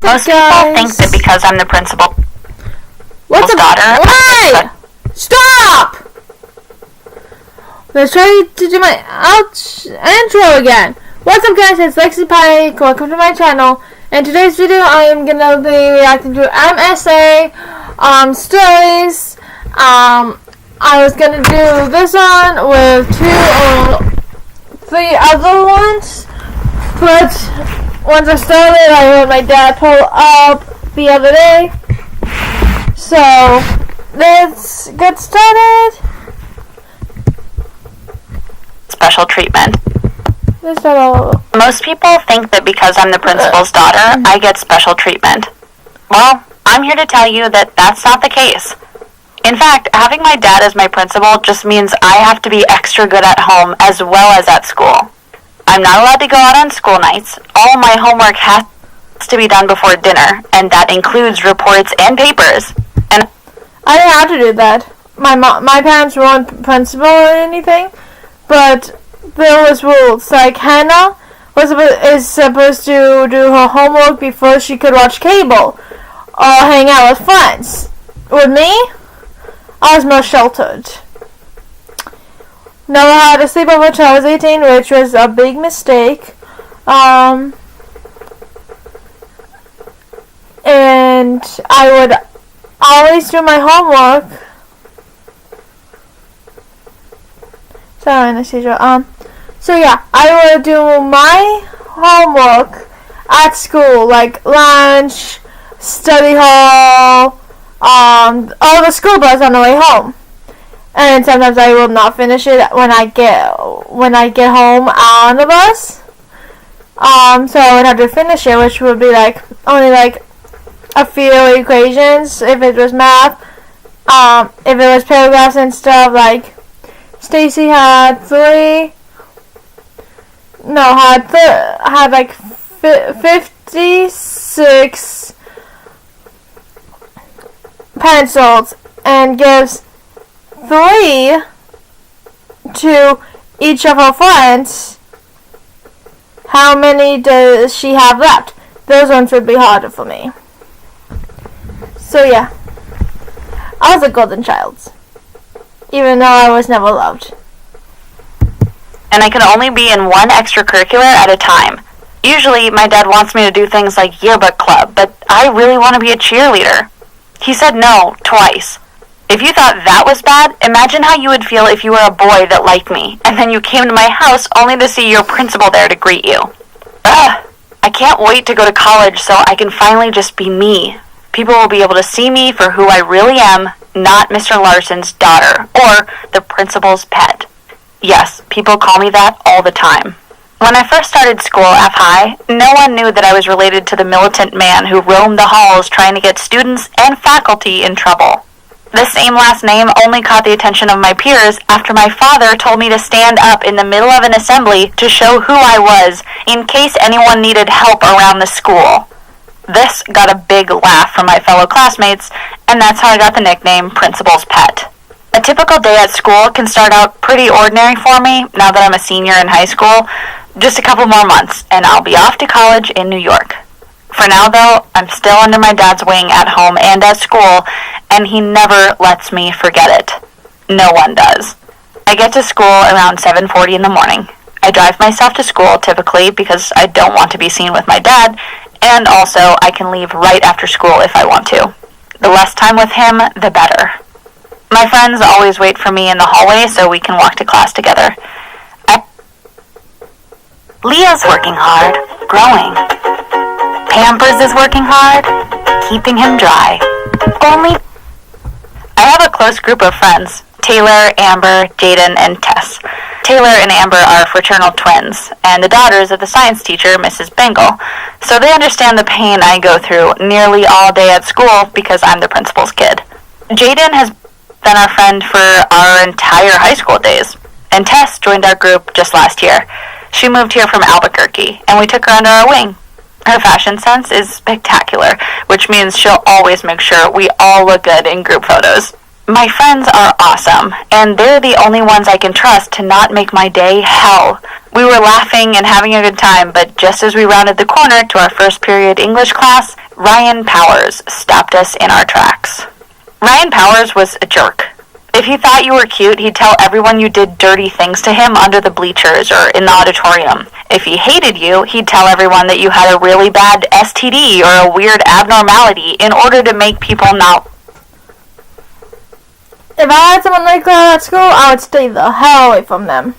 Most people think that because I'm the principal's daughter... Why? Stop! Let's try to do my intro again. What's up, guys? It's Lexi Pike. Welcome to my channel. In today's video, I am gonna be reacting to MSA Stories. I was gonna do this one with three other ones, but once I started, I heard my dad pull up the other day. So let's get started. Special treatment. Most people think that because I'm the principal's daughter, I get special treatment. Well, I'm here to tell you that that's not the case. In fact, having my dad as my principal just means I have to be extra good at home as well as at school. I'm not allowed to go out on school nights. All my homework has to be done before dinner, and that includes reports and papers. And I didn't have to do that. My parents weren't principal or anything, but there was rules. Like Hannah is supposed to do her homework before she could watch cable or hang out with friends. With me, I was more sheltered. Never had a sleepover until I was 18, which was a big mistake. And I would always do my homework. Sorry, Anastasia. So yeah, I would do my homework at school, like lunch, study hall, all the school bus on the way home. And sometimes I will not finish it when I get home on the bus. So I would have to finish it, which would be like only like a few equations if it was math. If it was paragraphs and stuff, like Stacy had like 56 pencils and gives 3 to each of her friends. How many does she have left? Those ones would be harder for me. So yeah, I was a golden child, even though I was never loved. And I can only be in one extracurricular at a time. Usually my dad wants me to do things like yearbook club, but I really want to be a cheerleader. He said no twice. If you thought that was bad, imagine how you would feel if you were a boy that liked me, and then you came to my house only to see your principal there to greet you. Ugh! I can't wait to go to college so I can finally just be me. People will be able to see me for who I really am, not Mr. Larson's daughter, or the principal's pet. Yes, people call me that all the time. When I first started school, F-High, no one knew that I was related to the militant man who roamed the halls trying to get students and faculty in trouble. The same last name only caught the attention of my peers after my father told me to stand up in the middle of an assembly to show who I was in case anyone needed help around the school. This got a big laugh from my fellow classmates, and that's how I got the nickname Principal's Pet. A typical day at school can start out pretty ordinary for me now that I'm a senior in high school. Just a couple more months, and I'll be off to college in New York. For now, though, I'm still under my dad's wing at home and at school, and he never lets me forget it. No one does. I get to school around 7:40 in the morning. I drive myself to school typically because I don't want to be seen with my dad, and also I can leave right after school if I want to. The less time with him, the better. My friends always wait for me in the hallway so we can walk to class together. Leah's working hard, growing. Pampers is working hard, keeping him dry. I have a close group of friends, Taylor, Amber, Jaden, and Tess. Taylor and Amber are fraternal twins, and the daughters of the science teacher, Mrs. Bengal, so they understand the pain I go through nearly all day at school because I'm the principal's kid. Jaden has been our friend for our entire high school days, and Tess joined our group just last year. She moved here from Albuquerque, and we took her under our wing. Her fashion sense is spectacular, which means she'll always make sure we all look good in group photos. My friends are awesome, and they're the only ones I can trust to not make my day hell. We were laughing and having a good time, but just as we rounded the corner to our first period English class, Ryan Powers stopped us in our tracks. Ryan Powers was a jerk. If he thought you were cute, he'd tell everyone you did dirty things to him under the bleachers or in the auditorium. If he hated you, he'd tell everyone that you had a really bad STD or a weird abnormality in order to make people not. If I had someone like that at school, I would stay the hell away from them.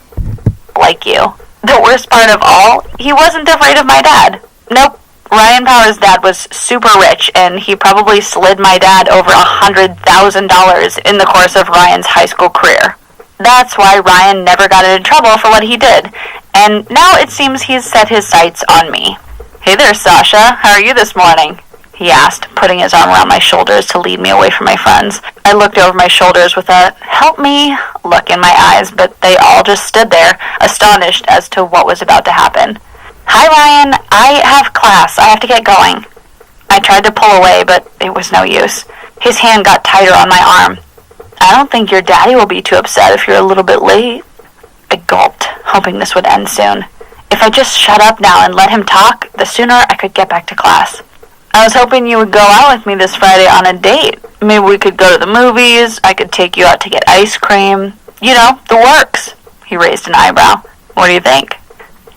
Like you. The worst part of all, he wasn't afraid of my dad. Nope. Ryan Powers' dad was super rich, and he probably slid my dad over $100,000 in the course of Ryan's high school career. That's why Ryan never got into trouble for what he did, and now it seems he's set his sights on me. "Hey there, Sasha. How are you this morning?" he asked, putting his arm around my shoulders to lead me away from my friends. I looked over my shoulders with a "help me" look in my eyes, but they all just stood there, astonished as to what was about to happen. "Hi, Ryan. I have class. I have to get going." I tried to pull away, but it was no use. His hand got tighter on my arm. "I don't think your daddy will be too upset if you're a little bit late." I gulped, hoping this would end soon. If I just shut up now and let him talk, the sooner I could get back to class. "I was hoping you would go out with me this Friday on a date. Maybe we could go to the movies. I could take you out to get ice cream. You know, the works." He raised an eyebrow. "What do you think?"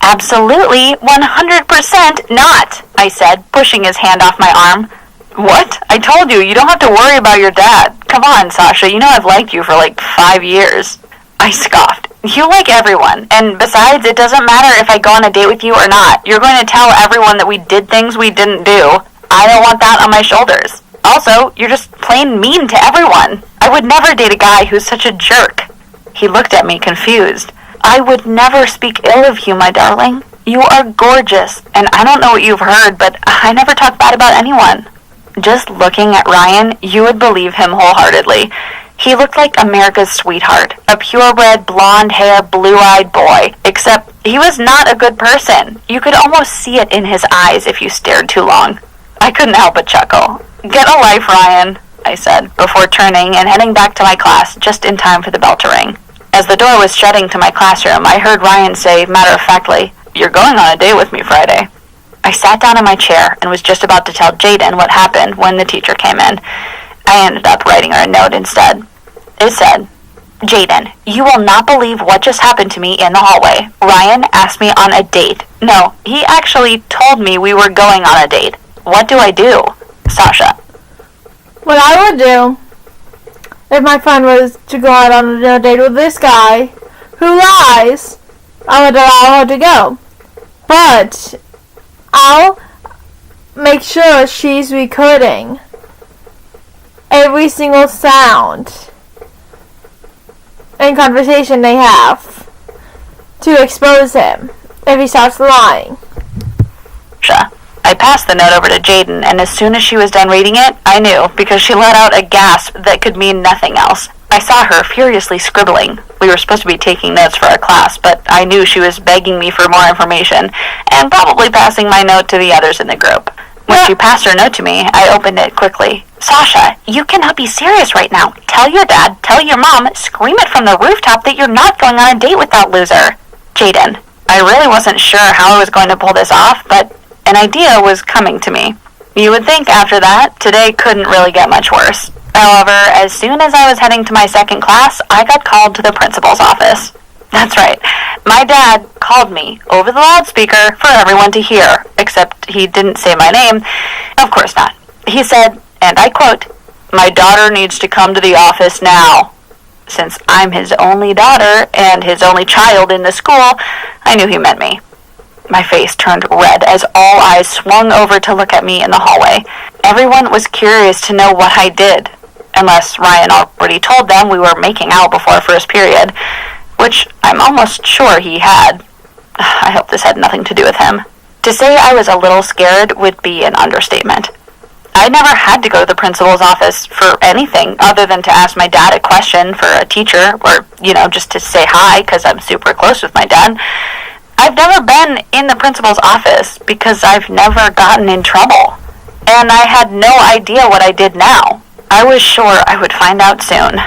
"Absolutely, 100% not," I said, pushing his hand off my arm. "What? I told you, you don't have to worry about your dad. Come on, Sasha, you know I've liked you for like 5 years. I scoffed. "You like everyone, and besides, it doesn't matter if I go on a date with you or not. You're going to tell everyone that we did things we didn't do. I don't want that on my shoulders. Also, you're just plain mean to everyone. I would never date a guy who's such a jerk." He looked at me confused. "I would never speak ill of you, my darling. You are gorgeous, and I don't know what you've heard, but I never talk bad about anyone." Just looking at Ryan, you would believe him wholeheartedly. He looked like America's sweetheart, a purebred, blonde-haired, blue-eyed boy, except he was not a good person. You could almost see it in his eyes if you stared too long. I couldn't help but chuckle. "Get a life, Ryan," I said, before turning and heading back to my class just in time for the bell to ring. As the door was shutting to my classroom, I heard Ryan say matter-of-factly, "You're going on a date with me Friday." I sat down in my chair and was just about to tell Jaden what happened when the teacher came in. I ended up writing her a note instead. It said, "Jaden, you will not believe what just happened to me in the hallway. Ryan asked me on a date. No, he actually told me we were going on a date. What do I do? Sasha." What I would do if my friend was to go out on a date with this guy who lies, I would allow her to go. But I'll make sure she's recording every single sound and conversation they have to expose him if he starts lying. I passed the note over to Jaden, and as soon as she was done reading it, I knew, because she let out a gasp that could mean nothing else. I saw her furiously scribbling. We were supposed to be taking notes for our class, but I knew she was begging me for more information, and probably passing my note to the others in the group. When she passed her note to me, I opened it quickly. "Sasha, you cannot be serious right now. Tell your dad, tell your mom, scream it from the rooftop that you're not going on a date with that loser." Jaden. I really wasn't sure how I was going to pull this off, but an idea was coming to me. You would think after that, today couldn't really get much worse. However, as soon as I was heading to my second class, I got called to the principal's office. That's right. My dad called me over the loudspeaker for everyone to hear, except he didn't say my name. Of course not. He said, and I quote, "My daughter needs to come to the office now." Since I'm his only daughter and his only child in the school, I knew he meant me. My face turned red as all eyes swung over to look at me in the hallway. Everyone was curious to know what I did, unless Ryan already told them we were making out before first period, which I'm almost sure he had. I hope this had nothing to do with him. To say I was a little scared would be an understatement. I never had to go to the principal's office for anything other than to ask my dad a question for a teacher, or, just to say hi because I'm super close with my dad. I've never been in the principal's office because I've never gotten in trouble. And I had no idea what I did now. I was sure I would find out soon.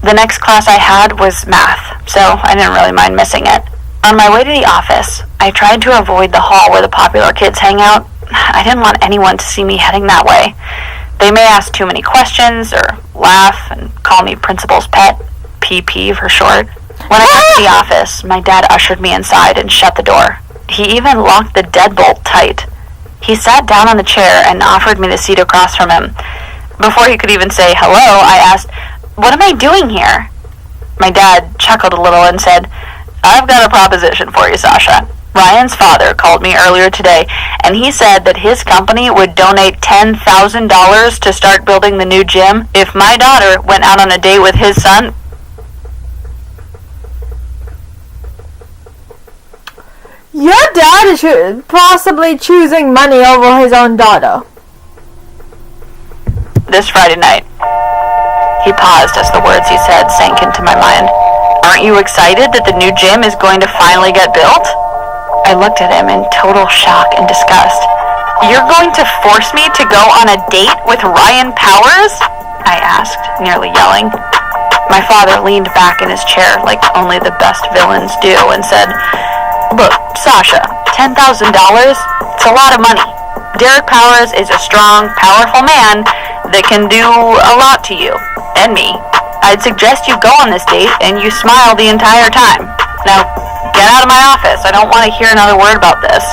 The next class I had was math, so I didn't really mind missing it. On my way to the office, I tried to avoid the hall where the popular kids hang out, I didn't want anyone to see me heading that way. They may ask too many questions or laugh and call me principal's pet, PP for short. When I got to the office, my dad ushered me inside and shut the door. He even locked the deadbolt tight. He sat down on the chair and offered me the seat across from him. Before he could even say hello, I asked, "What am I doing here?" My dad chuckled a little and said, "I've got a proposition for you, Sasha. Ryan's father called me earlier today, and he said that his company would donate $10,000 to start building the new gym if my daughter went out on a date with his son." Your dad is possibly choosing money over his own daughter. "This Friday night." He paused as the words he said sank into my mind. "Aren't you excited that the new gym is going to finally get built?" I looked at him in total shock and disgust. "You're going to force me to go on a date with Ryan Powers?" I asked, nearly yelling. My father leaned back in his chair like only the best villains do and said, "Look, Sasha, $10,000, it's a lot of money. Derek Powers is a strong, powerful man that can do a lot to you and me. I'd suggest you go on this date and you smile the entire time. Now, get out of my office. I don't want to hear another word about this."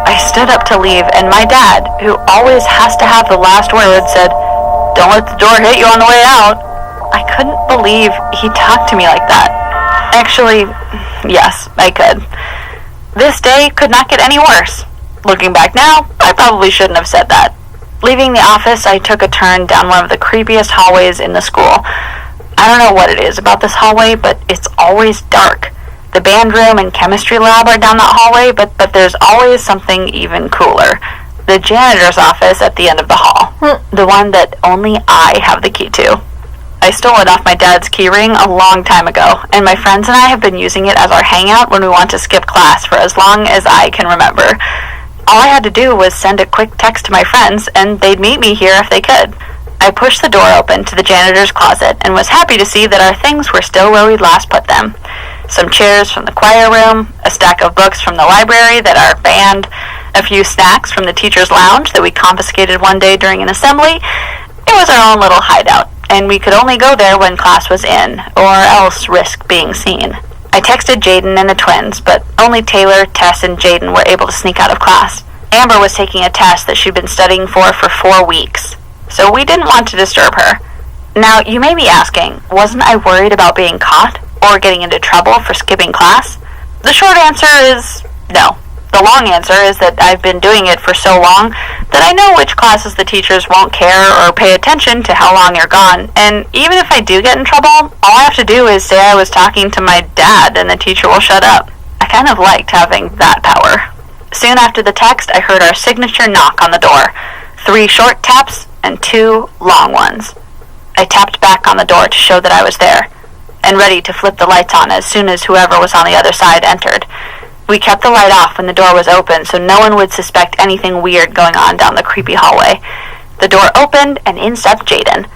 I stood up to leave, and my dad, who always has to have the last word, said, "Don't let the door hit you on the way out." I couldn't believe he talked to me like that. Actually, yes, I could. This day could not get any worse. Looking back now, I probably shouldn't have said that. Leaving the office, I took a turn down one of the creepiest hallways in the school. I don't know what it is about this hallway, but it's always dark. The band room and chemistry lab are down that hallway, but there's always something even cooler. The janitor's office at the end of the hall. The one that only I have the key to. I stole it off my dad's keyring a long time ago, and my friends and I have been using it as our hangout when we want to skip class for as long as I can remember. All I had to do was send a quick text to my friends, and they'd meet me here if they could. I pushed the door open to the janitor's closet and was happy to see that our things were still where we'd last put them. Some chairs from the choir room, a stack of books from the library that our band, a few snacks from the teacher's lounge that we confiscated one day during an assembly. It was our own little hideout, and we could only go there when class was in, or else risk being seen. I texted Jaden and the twins, but only Taylor, Tess, and Jaden were able to sneak out of class. Amber was taking a test that she'd been studying for 4 weeks, so we didn't want to disturb her. Now, you may be asking, wasn't I worried about being caught or getting into trouble for skipping class? The short answer is no. The long answer is that I've been doing it for so long that I know which classes the teachers won't care or pay attention to how long you're gone, and even if I do get in trouble, all I have to do is say I was talking to my dad and the teacher will shut up. I kind of liked having that power. Soon after the text, I heard our signature knock on the door. 3 short taps and 2 long ones. I tapped back on the door to show that I was there, and ready to flip the lights on as soon as whoever was on the other side entered. We kept the light off when the door was open so no one would suspect anything weird going on down the creepy hallway. The door opened and in stepped Jaden.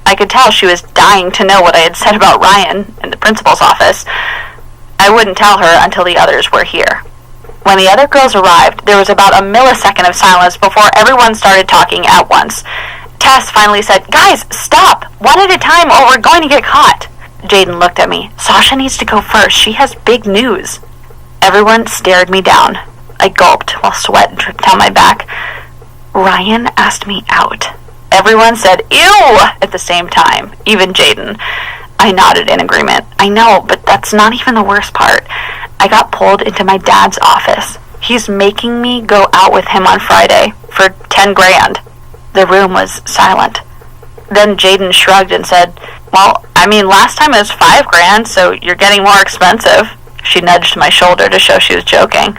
I could tell she was dying to know what I had said about Ryan in the principal's office. I wouldn't tell her until the others were here. When the other girls arrived, there was about a millisecond of silence before everyone started talking at once. Tess finally said, "Guys, stop! One at a time or we're going to get caught." Jaden looked at me. "Sasha needs to go first. She has big news." Everyone stared me down. I gulped while sweat dripped down my back. Ryan asked me out. Everyone said, "Ew!" at the same time, even Jaden. I nodded in agreement. I know, but that's not even the worst part. I got pulled into my dad's office. He's making me go out with him on Friday for 10 grand. The room was silent. Then Jaden shrugged and said, "Well, I mean, last time it was 5 grand, so you're getting more expensive." She nudged my shoulder to show she was joking.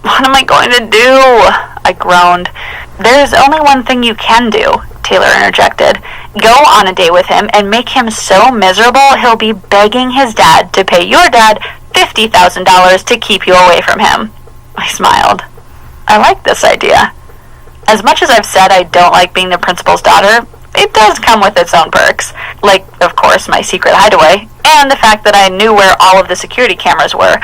"What am I going to do?" I groaned. "There's only one thing you can do," Taylor interjected. "Go on a date with him and make him so miserable he'll be begging his dad to pay your dad $50,000 to keep you away from him." I smiled. I like this idea. As much as I've said I don't like being the principal's daughter, it does come with its own perks. Like, of course, my secret hideaway, and the fact that I knew where all of the security cameras were.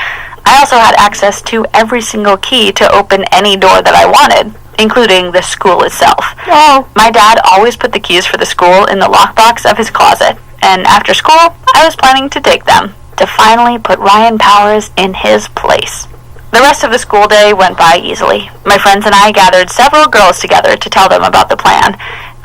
I also had access to every single key to open any door that I wanted, including the school itself. Oh. My dad always put the keys for the school in the lockbox of his closet, and after school, I was planning to take them to finally put Ryan Powers in his place. The rest of the school day went by easily. My friends and I gathered several girls together to tell them about the plan.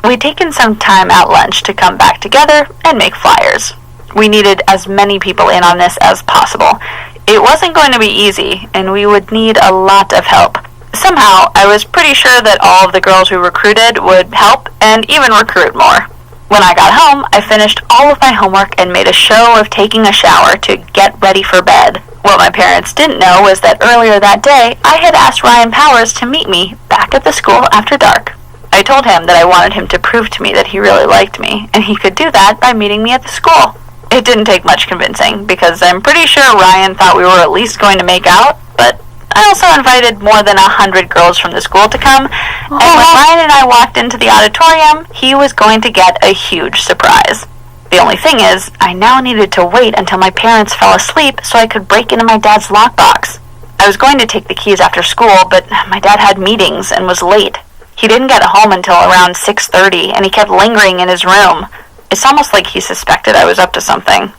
We'd taken some time at lunch to come back together and make flyers. We needed as many people in on this as possible. It wasn't going to be easy, and we would need a lot of help. Somehow, I was pretty sure that all of the girls we recruited would help and even recruit more. When I got home, I finished all of my homework and made a show of taking a shower to get ready for bed. What my parents didn't know was that earlier that day, I had asked Ryan Powers to meet me back at the school after dark. I told him that I wanted him to prove to me that he really liked me, and he could do that by meeting me at the school. It didn't take much convincing, because I'm pretty sure Ryan thought we were at least going to make out, but I also invited more than 100 girls from the school to come, and when Ryan and I walked into the auditorium, he was going to get a huge surprise. The only thing is, I now needed to wait until my parents fell asleep so I could break into my dad's lockbox. I was going to take the keys after school, but my dad had meetings and was late. He didn't get home until around 6:30, and he kept lingering in his room. It's almost like he suspected I was up to something.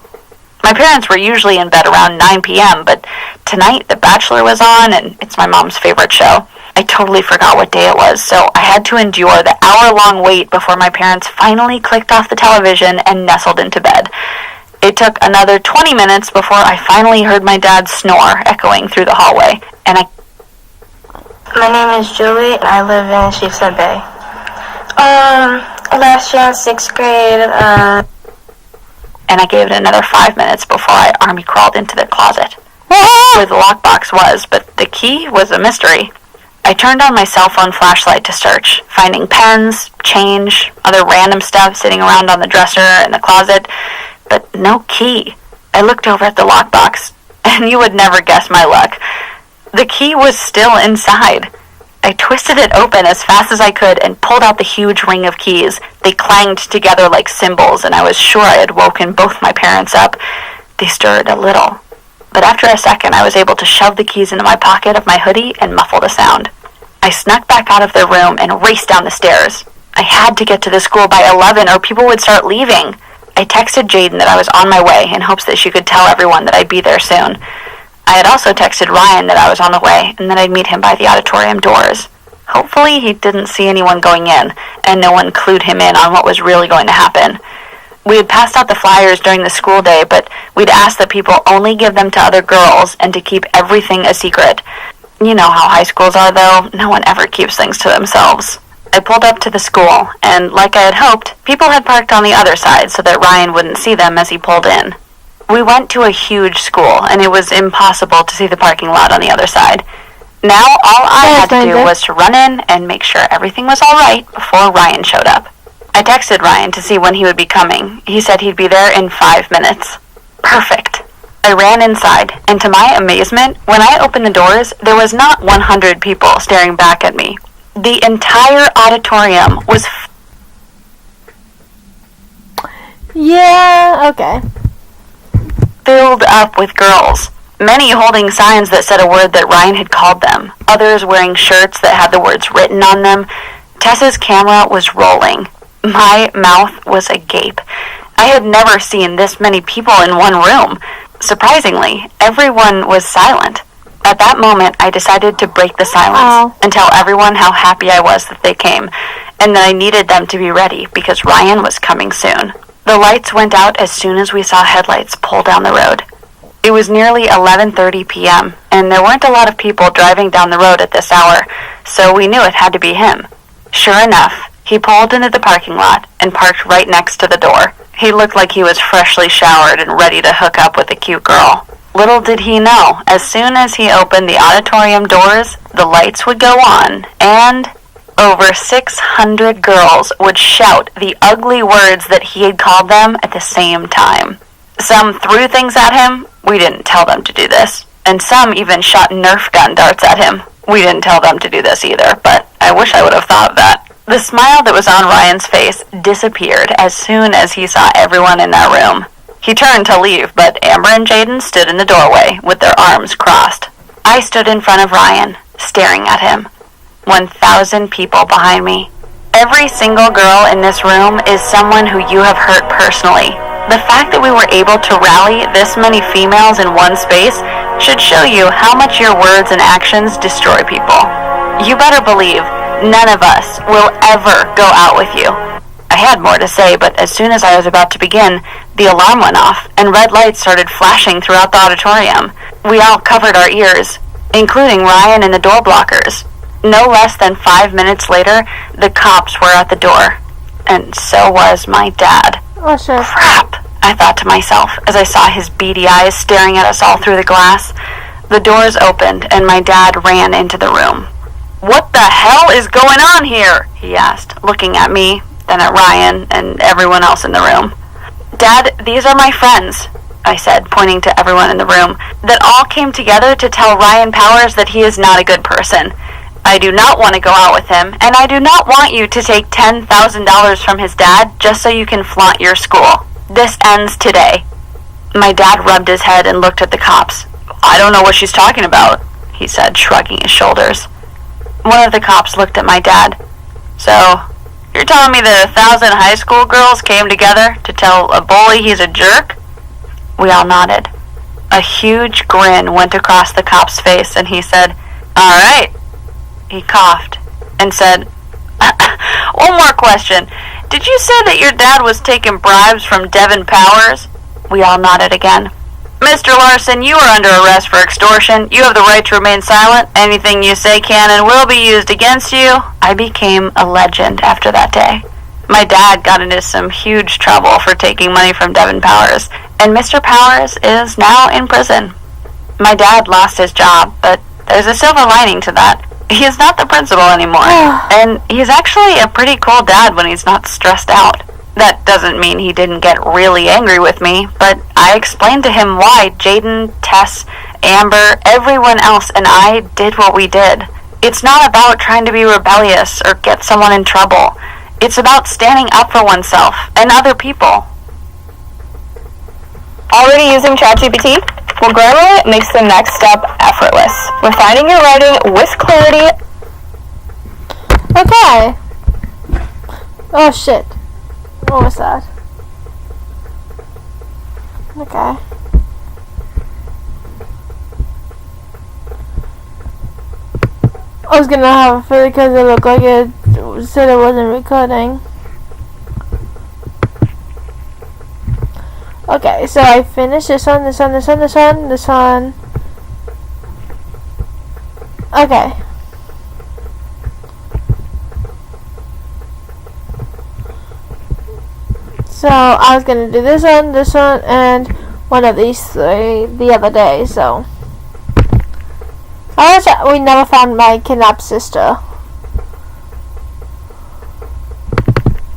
My parents were usually in bed around 9 p.m., but tonight The Bachelor was on, and it's my mom's favorite show. I totally forgot what day it was, so I had to endure the hour-long wait before my parents finally clicked off the television and nestled into bed. It took another 20 minutes before I finally heard my dad's snore echoing through the hallway, and My name is Julie, and I live in Sheepshead Bay. Last year in 6th grade, and I gave it another 5 minutes before I army crawled into the closet, where the lockbox was, but the key was a mystery. I turned on my cell phone flashlight to search, finding pens, change, other random stuff sitting around on the dresser and the closet, but no key. I looked over at the lockbox, and you would never guess my luck. The key was still inside. I twisted it open as fast as I could and pulled out the huge ring of keys. They clanged together like cymbals, and I was sure I had woken both my parents up. They stirred a little, but after a second I was able to shove the keys into my pocket of my hoodie and muffle the sound. I snuck back out of the room and raced down the stairs. I had to get to the school by 11 or people would start leaving. I texted Jaden that I was on my way in hopes that she could tell everyone that I'd be there soon. I had also texted Ryan that I was on the way and that I'd meet him by the auditorium doors. Hopefully he didn't see anyone going in, and no one clued him in on what was really going to happen. We had passed out the flyers during the school day, but we'd asked that people only give them to other girls and to keep everything a secret. You know how high schools are, though. No one ever keeps things to themselves. I pulled up to the school, and like I had hoped, people had parked on the other side so that Ryan wouldn't see them as he pulled in. We went to a huge school, and it was impossible to see the parking lot on the other side. Now all I had to do was to run in and make sure everything was all right before Ryan showed up. I texted Ryan to see when he would be coming. He said he'd be there in 5 minutes. Perfect. I ran inside, and to my amazement, when I opened the doors, there was not 100 people staring back at me. The entire auditorium was filled up with girls, many holding signs that said a word that Ryan had called them, others wearing shirts that had the words written on them. Tessa's camera was rolling. My mouth was agape. I had never seen this many people in one room. Surprisingly, everyone was silent. At that moment, I decided to break the silence and tell everyone how happy I was that they came, and that I needed them to be ready because Ryan was coming soon. The lights went out as soon as we saw headlights pull down the road. It was nearly 11:30 p.m., and there weren't a lot of people driving down the road at this hour, so we knew it had to be him. Sure enough, he pulled into the parking lot and parked right next to the door. He looked like he was freshly showered and ready to hook up with a cute girl. Little did he know, as soon as he opened the auditorium doors, the lights would go on, and over 600 girls would shout the ugly words that he had called them at the same time. Some threw things at him. We didn't tell them to do this. And some even shot Nerf gun darts at him. We didn't tell them to do this either, but I wish I would have thought of that. The smile that was on Ryan's face disappeared as soon as he saw everyone in that room. He turned to leave, but Amber and Jaden stood in the doorway with their arms crossed. I stood in front of Ryan, staring at him. 1,000 people behind me. Every single girl in this room is someone who you have hurt personally. The fact that we were able to rally this many females in one space should show you how much your words and actions destroy people. You better believe none of us will ever go out with you. I had more to say, but as soon as I was about to begin, the alarm went off and red lights started flashing throughout the auditorium. We all covered our ears, including Ryan and the door blockers. No less than 5 minutes later, the cops were at the door. And so was my dad. Oh, shit. Crap, I thought to myself as I saw his beady eyes staring at us all through the glass. The doors opened and my dad ran into the room. "What the hell is going on here?" he asked, looking at me, then at Ryan and everyone else in the room. "Dad, these are my friends," I said, pointing to everyone in the room, "that all came together to tell Ryan Powers that he is not a good person. I do not want to go out with him, and I do not want you to take $10,000 from his dad just so you can flaunt your school. This ends today." My dad rubbed his head and looked at the cops. "I don't know what she's talking about," he said, shrugging his shoulders. One of the cops looked at my dad. "So, you're telling me that 1,000 high school girls came together to tell a bully he's a jerk?" We all nodded. A huge grin went across the cop's face, and he said, "All right." He coughed and said, "One more question. Did you say that your dad was taking bribes from Devin Powers?" We all nodded again. "Mr. Larson, you are under arrest for extortion. You have the right to remain silent. Anything you say can and will be used against you." I became a legend after that day. My dad got into some huge trouble for taking money from Devin Powers, and Mr. Powers is now in prison. My dad lost his job, but there's a silver lining to that. He is not the principal anymore, and he's actually a pretty cool dad when he's not stressed out. That doesn't mean he didn't get really angry with me, but I explained to him why Jaden, Tess, Amber, everyone else, and I did what we did. It's not about trying to be rebellious or get someone in trouble. It's about standing up for oneself and other people. Already using ChatGPT? Well, Grammarly makes the next step effortless. Refining your writing with clarity. Okay. Oh, shit. What was that? Okay. I was gonna have a feeling because it looked like it said it wasn't recording. Okay, so I finished this one. Okay. So I was gonna do this one, and one of these three the other day, so. We never found my kidnapped sister.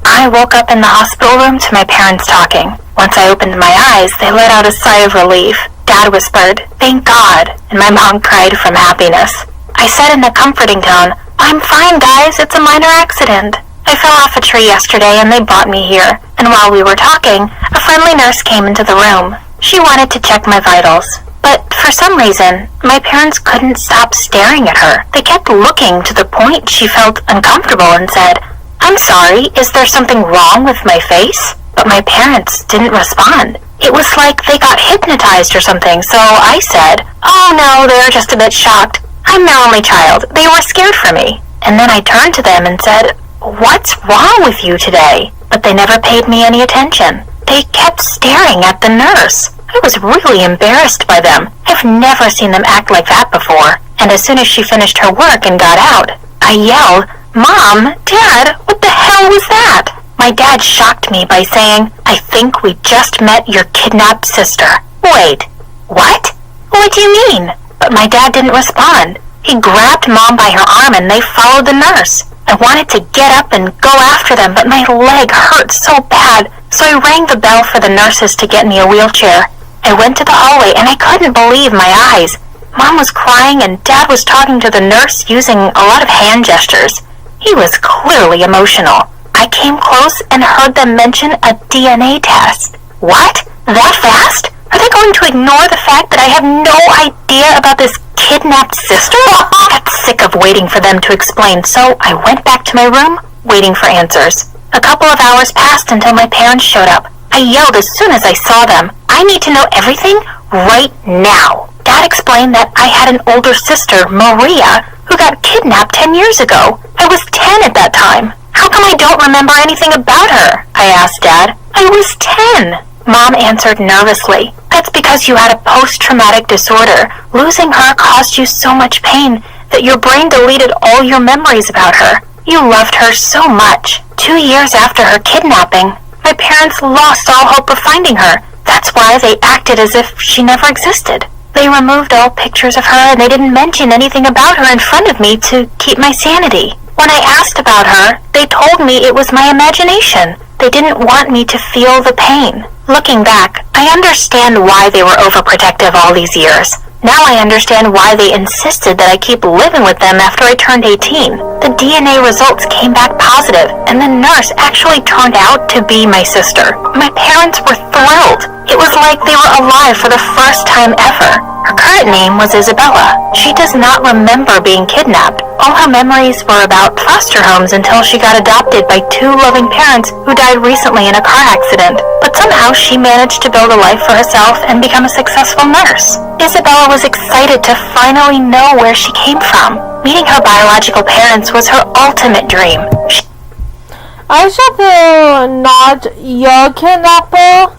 I woke up in the hospital room to my parents talking. Once I opened my eyes, they let out a sigh of relief. Dad whispered, "Thank God," and my mom cried from happiness. I said in a comforting tone, "I'm fine, guys. It's a minor accident. I fell off a tree yesterday and they brought me here." And while we were talking, a friendly nurse came into the room. She wanted to check my vitals. But for some reason, my parents couldn't stop staring at her. They kept looking to the point she felt uncomfortable and said, "I'm sorry, is there something wrong with my face?" But my parents didn't respond. It was like they got hypnotized or something, so I said, "Oh no, they're just a bit shocked. I'm their only child. They were scared for me." And then I turned to them and said, "What's wrong with you today?" But they never paid me any attention. They kept staring at the nurse. I was really embarrassed by them. I've never seen them act like that before. And as soon as she finished her work and got out, I yelled, "Mom, Dad, what the hell was that?" My dad shocked me by saying, "I think we just met your kidnapped sister." Wait, what? What do you mean? But my dad didn't respond. He grabbed Mom by her arm and they followed the nurse. I wanted to get up and go after them, but my leg hurt so bad, so I rang the bell for the nurses to get me a wheelchair. I went to the hallway and I couldn't believe my eyes. Mom was crying and Dad was talking to the nurse using a lot of hand gestures. He was clearly emotional. I came close and heard them mention a DNA test. What? That fast? Are they going to ignore the fact that I have no idea about this kidnapped sister? I got sick of waiting for them to explain, so I went back to my room, waiting for answers. A couple of hours passed until my parents showed up. I yelled as soon as I saw them. I need to know everything right now. Dad explained that I had an older sister, Maria, who got kidnapped 10 years ago. I was 10 at that time. How come I don't remember anything about her? I asked Dad. I was 10. Mom answered nervously. That's because you had a post-traumatic disorder. Losing her caused you so much pain that your brain deleted all your memories about her. You loved her so much. 2 years after her kidnapping, my parents lost all hope of finding her. That's why they acted as if she never existed. They removed all pictures of her and they didn't mention anything about her in front of me to keep my sanity. When I asked about her, they told me it was my imagination. They didn't want me to feel the pain. Looking back, I understand why they were overprotective all these years. Now I understand why they insisted that I keep living with them after I turned 18. The DNA results came back positive, and the nurse actually turned out to be my sister. My parents were thrilled. It was like they were alive for the first time ever. Her current name was Isabella. She does not remember being kidnapped. All her memories were about foster homes until she got adopted by 2 loving parents who died recently in a car accident. But somehow she managed to build a life for herself and become a successful nurse. Isabella was excited to finally know where she came from. Meeting her biological parents was her ultimate dream. I should feel not your kidnapper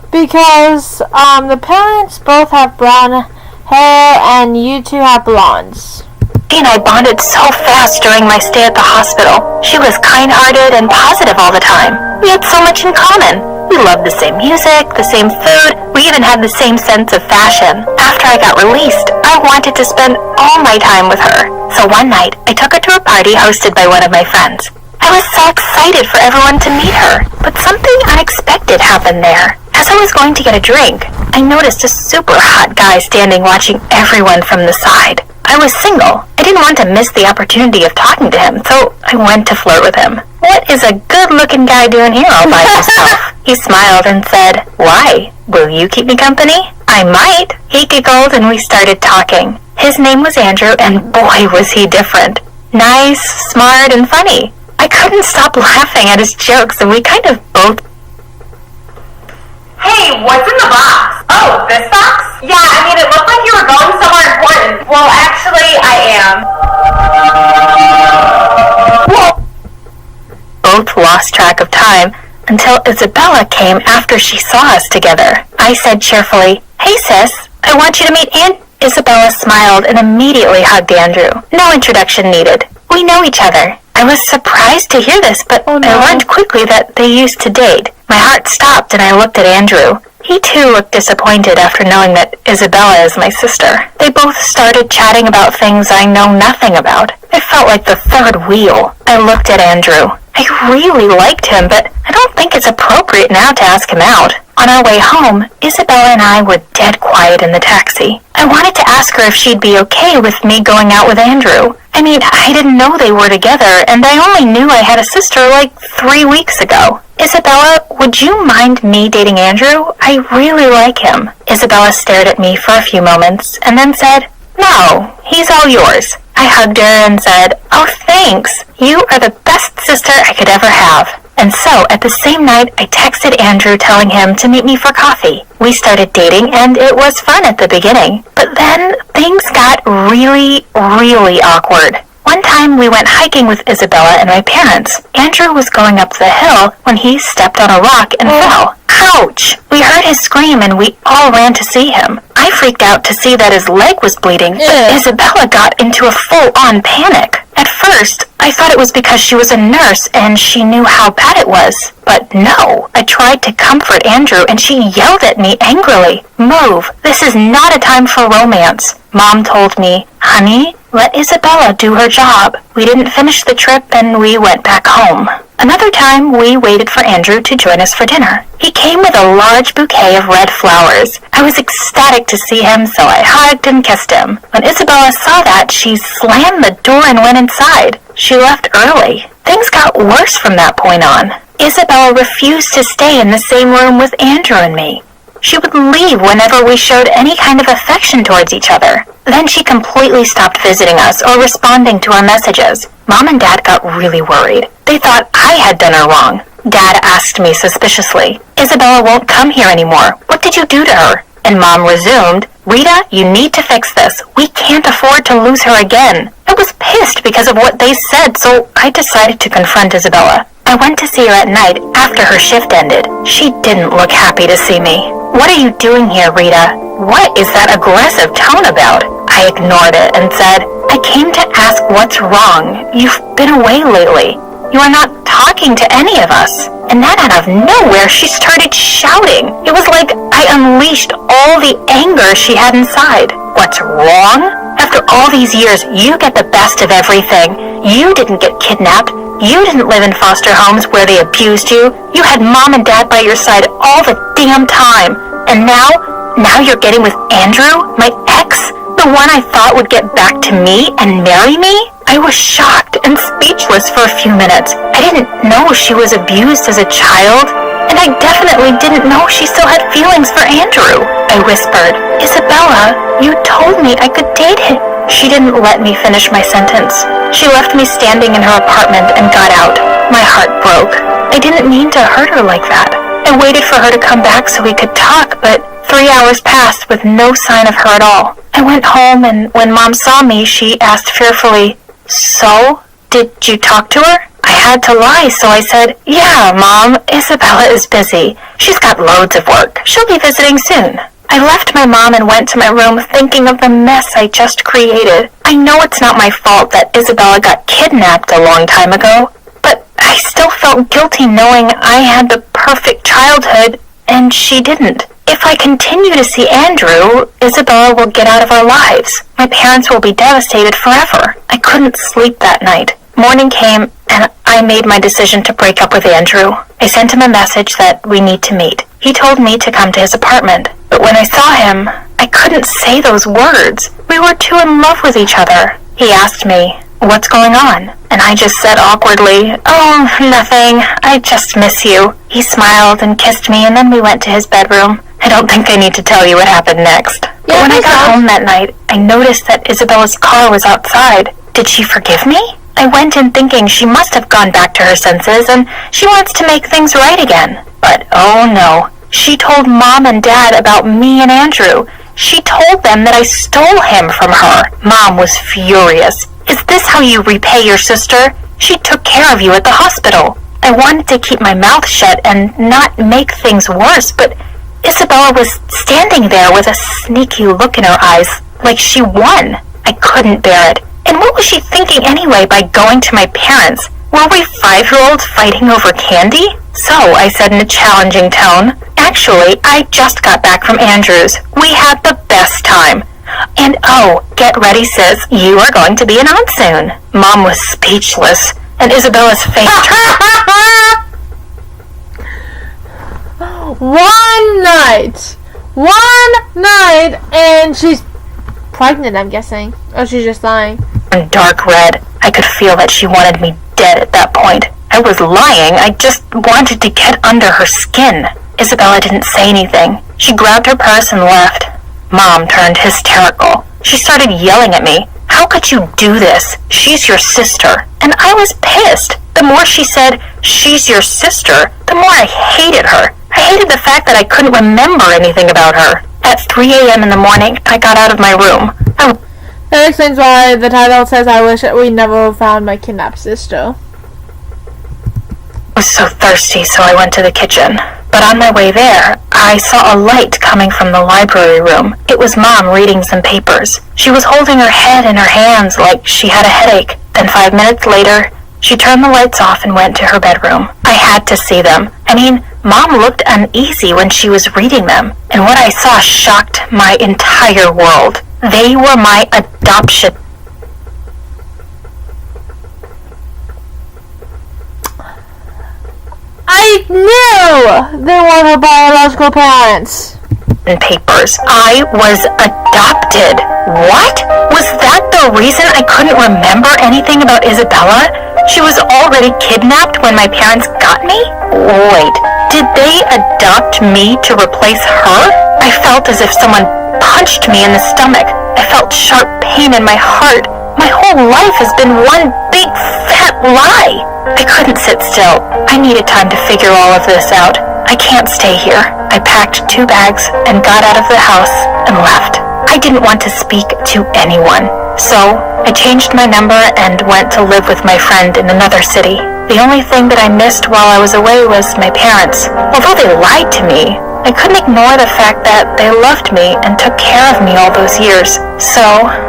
because the parents both have brown hair and you two have blondes. She and I bonded so fast during my stay at the hospital. She was kind-hearted and positive all the time. We had so much in common. We loved the same music, the same food, we even had the same sense of fashion. After I got released, I wanted to spend all my time with her. So one night, I took her to a party hosted by one of my friends. I was so excited for everyone to meet her, but something unexpected happened there. As I was going to get a drink, I noticed a super hot guy standing watching everyone from the side. I was single. I didn't want to miss the opportunity of talking to him, so I went to flirt with him. What is a good-looking guy doing here all by himself? He smiled and said, "Why? Will you keep me company?" "I might." He giggled and we started talking. His name was Andrew, and boy was he different. Nice, smart, and funny. I couldn't stop laughing at his jokes, and we kind of both... Hey, what's in the box? Oh, this box? Yeah, I mean, it looked like you were going somewhere important. Well, actually, I am. Both lost track of time until Isabella came after she saw us together. I said cheerfully, "Hey sis, I want you to meet Aunt..." Isabella smiled and immediately hugged Andrew. No introduction needed. We know each other. I was surprised to hear this, but I learned quickly that they used to date. My heart stopped and I looked at Andrew. He too looked disappointed after knowing that Isabella is my sister. They both started chatting about things I know nothing about. I felt like the third wheel. I looked at Andrew. I really liked him, but I don't think it's appropriate now to ask him out. On our way home, Isabella and I were dead quiet in the taxi. I wanted to ask her if she'd be okay with me going out with Andrew. I mean, I didn't know they were together, and I only knew I had a sister like 3 weeks ago. "Isabella, would you mind me dating Andrew? I really like him." Isabella stared at me for a few moments, and then said, "No, he's all yours." I hugged her and said, "Oh, thanks. You are the best sister I could ever have." And so, at the same night, I texted Andrew telling him to meet me for coffee. We started dating, and it was fun at the beginning. But then, things got really, really awkward. One time, we went hiking with Isabella and my parents. Andrew was going up the hill when he stepped on a rock and fell. Ouch! We heard his scream, and we all ran to see him. I freaked out to see that his leg was bleeding, but Isabella got into a full-on panic. At first, I thought it was because she was a nurse and she knew how bad it was. But no, I tried to comfort Andrew and she yelled at me angrily. "Move, this is not a time for romance." Mom told me, "Honey, let Isabella do her job." We didn't finish the trip and we went back home. Another time, we waited for Andrew to join us for dinner. He came with a large bouquet of red flowers. I was ecstatic to see him, so I hugged and kissed him. When Isabella saw that, she slammed the door and went inside. She left early. Things got worse from that point on. Isabella refused to stay in the same room with Andrew and me. She would leave whenever we showed any kind of affection towards each other. Then she completely stopped visiting us or responding to our messages. Mom and Dad got really worried. They thought I had done her wrong. Dad asked me suspiciously, "Isabella won't come here anymore. What did you do to her?" And Mom resumed, "Rita, you need to fix this. We can't afford to lose her again." I was pissed because of what they said, so I decided to confront Isabella. I went to see her at night after her shift ended. She didn't look happy to see me. "What are you doing here, Rita? What is that aggressive tone about?" I ignored it and said, "I came to ask what's wrong. You've been away lately. You are not talking to any of us." And then out of nowhere, she started shouting. It was like I unleashed all the anger she had inside. "What's wrong? After all these years, you get the best of everything. You didn't get kidnapped. You didn't live in foster homes where they abused you. You had Mom and Dad by your side all the damn time. And now you're getting with Andrew, my ex, the one I thought would get back to me and marry me?" I was shocked and speechless for a few minutes. I didn't know she was abused as a child, and I definitely didn't know she still had feelings for Andrew. I whispered, "Isabella, you told me I could date him." She didn't let me finish my sentence. She left me standing in her apartment and got out. My heart broke. I didn't mean to hurt her like that. I waited for her to come back so we could talk, but 3 hours passed with no sign of her at all. I went home, and when Mom saw me, she asked fearfully, "So, did you talk to her?" I had to lie, so I said, "Yeah, Mom, Isabella is busy. She's got loads of work. She'll be visiting soon." I left my mom and went to my room thinking of the mess I just created. I know it's not my fault that Isabella got kidnapped a long time ago, but I still felt guilty knowing I had the perfect childhood and she didn't. If I continue to see Andrew, Isabella will get out of our lives. My parents will be devastated forever. I couldn't sleep that night. Morning came, and I made my decision to break up with Andrew. I sent him a message that we need to meet. He told me to come to his apartment, but when I saw him, I couldn't say those words. We were too in love with each other. He asked me, "What's going on?" And I just said awkwardly, "Oh, nothing. I just miss you." He smiled and kissed me, and then we went to his bedroom. I don't think I need to tell you what happened next. But when I got home that night, I noticed that Isabella's car was outside. Did she forgive me? I went in thinking she must have gone back to her senses and she wants to make things right again. But oh no, she told Mom and Dad about me and Andrew. She told them that I stole him from her. Mom was furious. "Is this how you repay your sister? She took care of you at the hospital." I wanted to keep my mouth shut and not make things worse, but Isabella was standing there with a sneaky look in her eyes, like she won. I couldn't bear it. And what was she thinking anyway by going to my parents? Were we 5-year-olds fighting over candy? "So," I said in a challenging tone, "actually, I just got back from Andrew's. We had the best time. And oh, get ready, sis, you are going to be an aunt soon." Mom was speechless, and Isabella's face turned. One night, and she's pregnant, I'm guessing. Oh, she's just lying. Dark red. I could feel that she wanted me dead at that point. I was lying. I just wanted to get under her skin. Isabella didn't say anything. She grabbed her purse and left. Mom turned hysterical. She started yelling at me. "How could you do this? She's your sister." And I was pissed. The more she said, "She's your sister," the more I hated her. I hated the fact that I couldn't remember anything about her. At 3 a.m. in the morning, I got out of my room. That explains why the title says, "I wish we never found my kidnapped sister." I was so thirsty, so I went to the kitchen. But on my way there, I saw a light coming from the library room. It was Mom reading some papers. She was holding her head in her hands like she had a headache. Then 5 minutes later, she turned the lights off and went to her bedroom. I had to see them. I mean, Mom looked uneasy when she was reading them, and what I saw shocked my entire world. They were my adoption. I knew they weren't her biological parents. Papers. I was adopted. What? Was that the reason I couldn't remember anything about Isabella? She was already kidnapped when my parents got me? Wait, did they adopt me to replace her? I felt as if someone punched me in the stomach. I felt sharp pain in my heart. My whole life has been one big fat lie. I couldn't sit still. I needed time to figure all of this out. I can't stay here. I packed 2 bags and got out of the house and left. I didn't want to speak to anyone. So I changed my number and went to live with my friend in another city. The only thing that I missed while I was away was my parents. Although they lied to me, I couldn't ignore the fact that they loved me and took care of me all those years. So,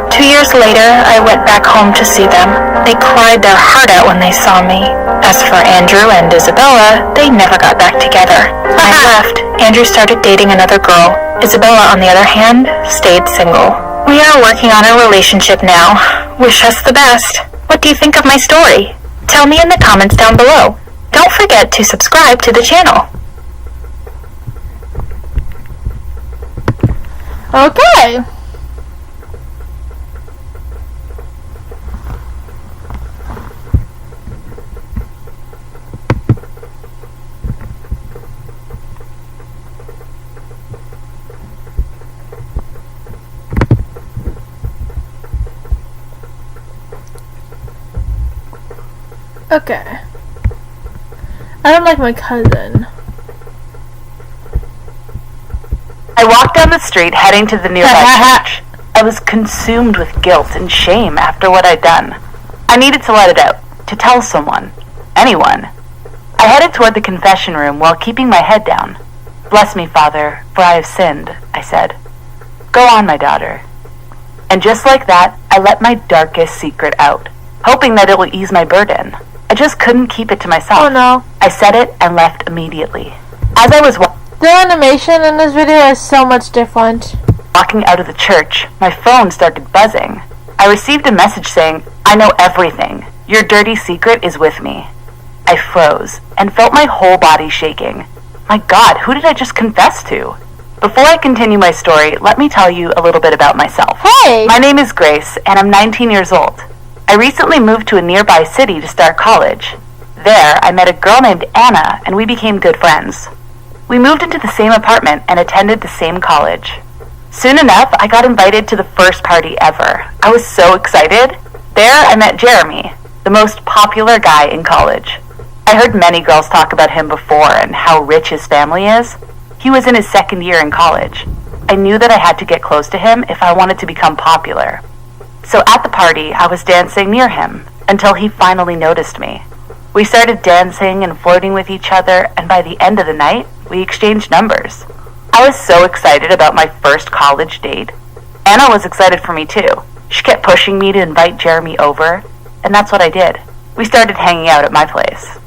2 years later, I went back home to see them. They cried their heart out when they saw me. As for Andrew and Isabella, they never got back together. When I left, Andrew started dating another girl. Isabella, on the other hand, stayed single. We are working on a relationship now. Wish us the best. What do you think of my story? Tell me in the comments down below. Don't forget to subscribe to the channel. Okay. Okay. I don't like my cousin. I walked down the street heading to the nearby church. I was consumed with guilt and shame after what I'd done. I needed to let it out, to tell someone, anyone. I headed toward the confession room while keeping my head down. "Bless me, Father, for I have sinned," I said. "Go on, my daughter." And just like that, I let my darkest secret out, hoping that it will ease my burden. I just couldn't keep it to myself. Oh no. I said it and left immediately. As I was The animation in this video is so much different. walking out of the church, my phone started buzzing. I received a message saying, "I know everything. Your dirty secret is with me." I froze and felt my whole body shaking. My God, who did I just confess to? Before I continue my story, let me tell you a little bit about myself. Hey! My name is Grace, and I'm 19 years old. I recently moved to a nearby city to start college. There, I met a girl named Anna, and we became good friends. We moved into the same apartment and attended the same college. Soon enough, I got invited to the first party ever. I was so excited. There, I met Jeremy, the most popular guy in college. I heard many girls talk about him before and how rich his family is. He was in his second year in college. I knew that I had to get close to him if I wanted to become popular. So at the party, I was dancing near him until he finally noticed me. We started dancing and flirting with each other, and by the end of the night, we exchanged numbers. I was so excited about my first college date. Anna was excited for me too. She kept pushing me to invite Jeremy over, and that's what I did. We started hanging out at my place.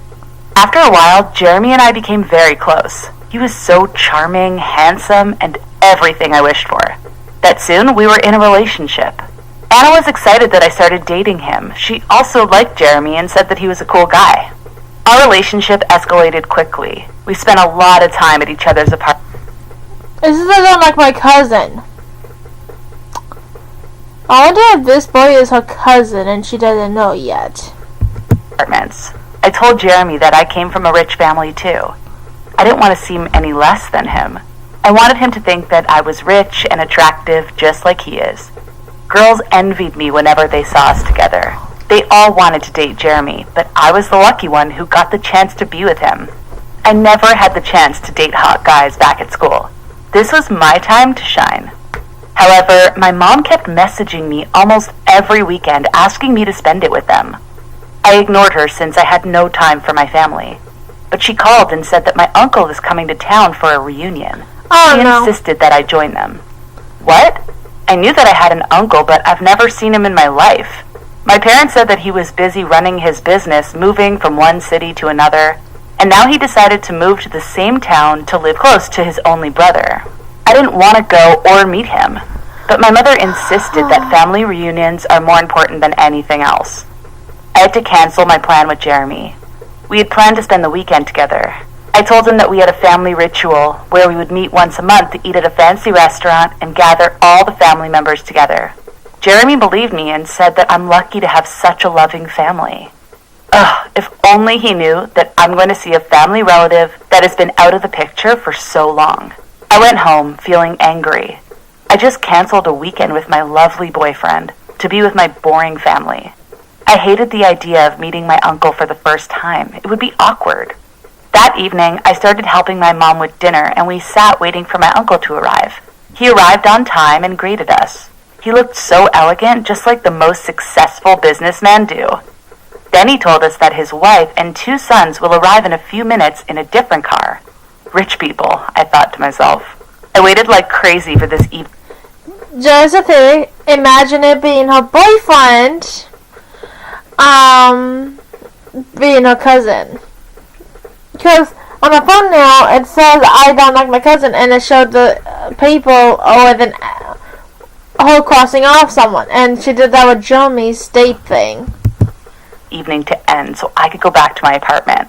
After a while, Jeremy and I became very close. He was so charming, handsome, and everything I wished for. That soon, we were in a relationship. Anna was excited that I started dating him. She also liked Jeremy and said that he was a cool guy. Our relationship escalated quickly. We spent a lot of time at each other's apartments. This is I don't like my cousin. I wonder if this boy is her cousin and she doesn't know yet. I told Jeremy that I came from a rich family too. I didn't want to seem any less than him. I wanted him to think that I was rich and attractive just like he is. Girls envied me whenever they saw us together. They all wanted to date Jeremy, but I was the lucky one who got the chance to be with him. I never had the chance to date hot guys back at school. This was my time to shine. However, my mom kept messaging me almost every weekend asking me to spend it with them. I ignored her since I had no time for my family. But she called and said that my uncle is coming to town for a reunion. She insisted that I join them. What? I knew that I had an uncle, but I've never seen him in my life. My parents said that he was busy running his business, moving from one city to another, and now he decided to move to the same town to live close to his only brother. I didn't want to go or meet him, but my mother insisted that family reunions are more important than anything else. I had to cancel my plan with Jeremy. We had planned to spend the weekend together. I told him that we had a family ritual where we would meet once a month to eat at a fancy restaurant and gather all the family members together. Jeremy believed me and said that I'm lucky to have such a loving family. Ugh, if only he knew that I'm going to see a family relative that has been out of the picture for so long. I went home feeling angry. I just canceled a weekend with my lovely boyfriend to be with my boring family. I hated the idea of meeting my uncle for the first time. It would be awkward. That evening, I started helping my mom with dinner, and we sat waiting for my uncle to arrive. He arrived on time and greeted us. He looked so elegant, just like the most successful businessmen do. Then he told us that his wife and 2 sons will arrive in a few minutes in a different car. Rich people, I thought to myself. I waited like crazy for this evening. Just a theory. Imagine it being her boyfriend, being her cousin. Because on the thumbnail it says I don't like my cousin, and it showed the people with an her crossing off someone, and she did that with Jeremy's date thing. Evening to end so I could go back to my apartment.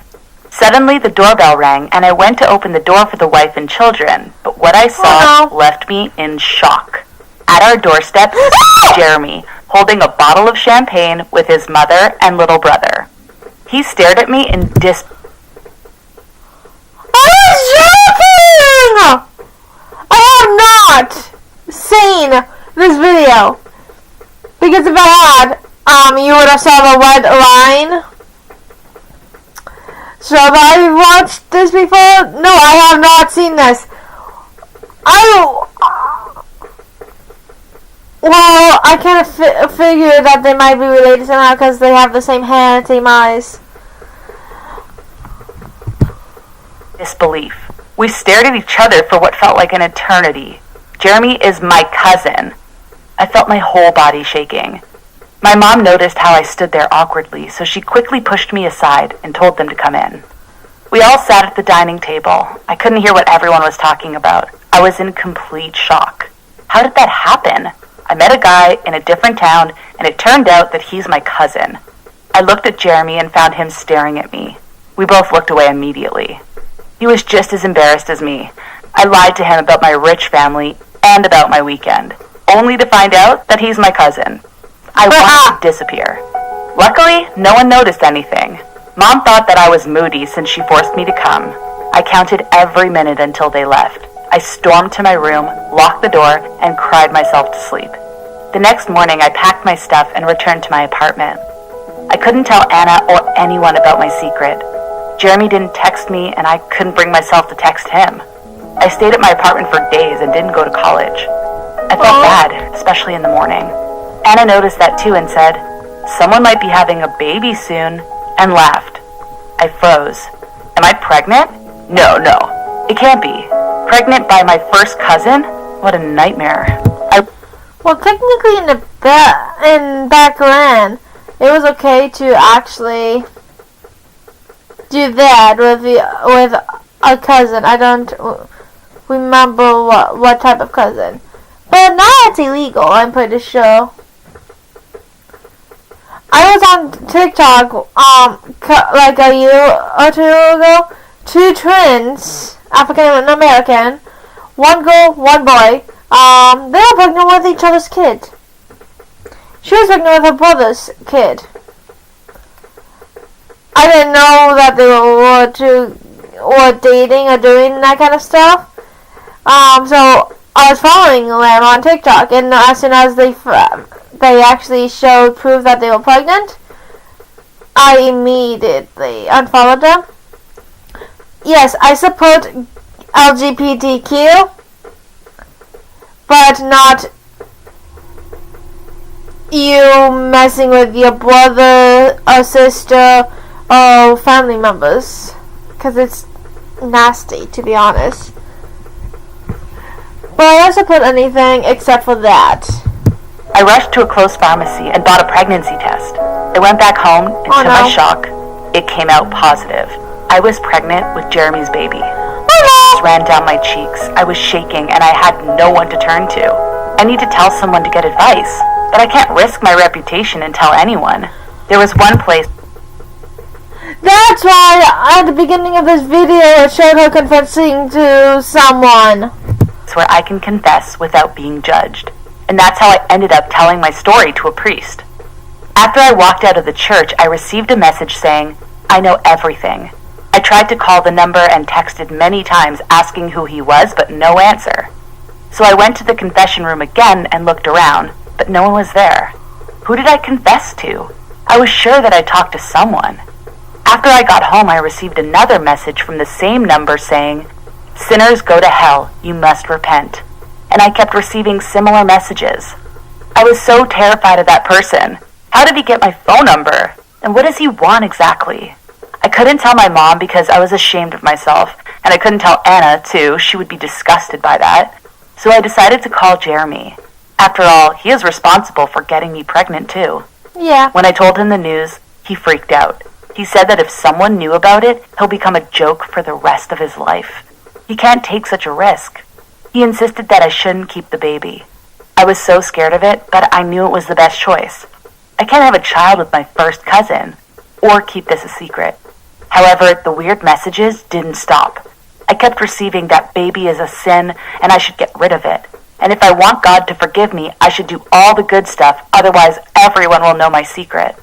Suddenly the doorbell rang, and I went to open the door for the wife and children, but what I saw left me in shock. At our doorstep stood Jeremy, holding a bottle of champagne with his mother and little brother. He stared at me in I was joking! I have not seen this video. Because if I had, you would have saw the red line. So have I watched this before? No, I have not seen this. I kind of figure that they might be related somehow because they have the same hair and same eyes. disbelief. We stared at each other for what felt like an eternity. Jeremy is my cousin. I felt my whole body shaking. My mom noticed how I stood there awkwardly, so she quickly pushed me aside and told them to come in. We all sat at the dining table. I couldn't hear what everyone was talking about. I was in complete shock. How did that happen? I met a guy in a different town, and it turned out that he's my cousin. I looked at Jeremy and found him staring at me. We both looked away immediately. He was just as embarrassed as me. I lied to him about my rich family and about my weekend, only to find out that he's my cousin. I wanted to disappear. Luckily, no one noticed anything. Mom thought that I was moody since she forced me to come. I counted every minute until they left. I stormed to my room, locked the door, and cried myself to sleep. The next morning, I packed my stuff and returned to my apartment. I couldn't tell Anna or anyone about my secret. Jeremy didn't text me, and I couldn't bring myself to text him. I stayed at my apartment for days and didn't go to college. I felt bad, especially in the morning. Anna noticed that too and said, "Someone might be having a baby soon," and laughed. I froze. Am I pregnant? No, it can't be. Pregnant by my first cousin? What a nightmare. Well, technically in back then, it was okay to actually do that with a cousin. I don't remember what type of cousin. But now it's illegal, I'm pretty sure. I was on TikTok like a year or two ago. 2 twins, African and American, 1 girl, 1 boy. They were pregnant with each other's kid. She was pregnant with her brother's kid. I didn't know that they were dating or doing that kind of stuff. So I was following them on TikTok, and as soon as they actually showed proof that they were pregnant, I immediately unfollowed them. Yes, I support LGBTQ, but not you messing with your brother or sister or family members, because it's nasty, to be honest. But I don't support anything except for that. I rushed to a close pharmacy and bought a pregnancy test. I went back home, and to my shock, it came out positive. I was pregnant with Jeremy's baby. Tears ran down my cheeks. I was shaking, and I had no one to turn to. I need to tell someone to get advice, but I can't risk my reputation and tell anyone. There was one place. That's why at the beginning of this video it showed her confessing to someone. Where I can confess without being judged. And that's how I ended up telling my story to a priest. After I walked out of the church, I received a message saying, "I know everything." I tried to call the number and texted many times asking who he was, but no answer. So I went to the confession room again and looked around, but no one was there. Who did I confess to? I was sure that I talked to someone. After I got home, I received another message from the same number saying, "Sinners go to hell, you must repent." And I kept receiving similar messages. I was so terrified of that person. How did he get my phone number? And what does he want exactly? I couldn't tell my mom because I was ashamed of myself, and I couldn't tell Anna, too. She would be disgusted by that. So I decided to call Jeremy. After all, he is responsible for getting me pregnant, too. Yeah. When I told him the news, he freaked out. He said that if someone knew about it, he'll become a joke for the rest of his life. He can't take such a risk. He insisted that I shouldn't keep the baby. I was so scared of it, but I knew it was the best choice. I can't have a child with my first cousin, or keep this a secret. However, the weird messages didn't stop. I kept receiving that baby is a sin and I should get rid of it. And if I want God to forgive me, I should do all the good stuff, otherwise everyone will know my secret.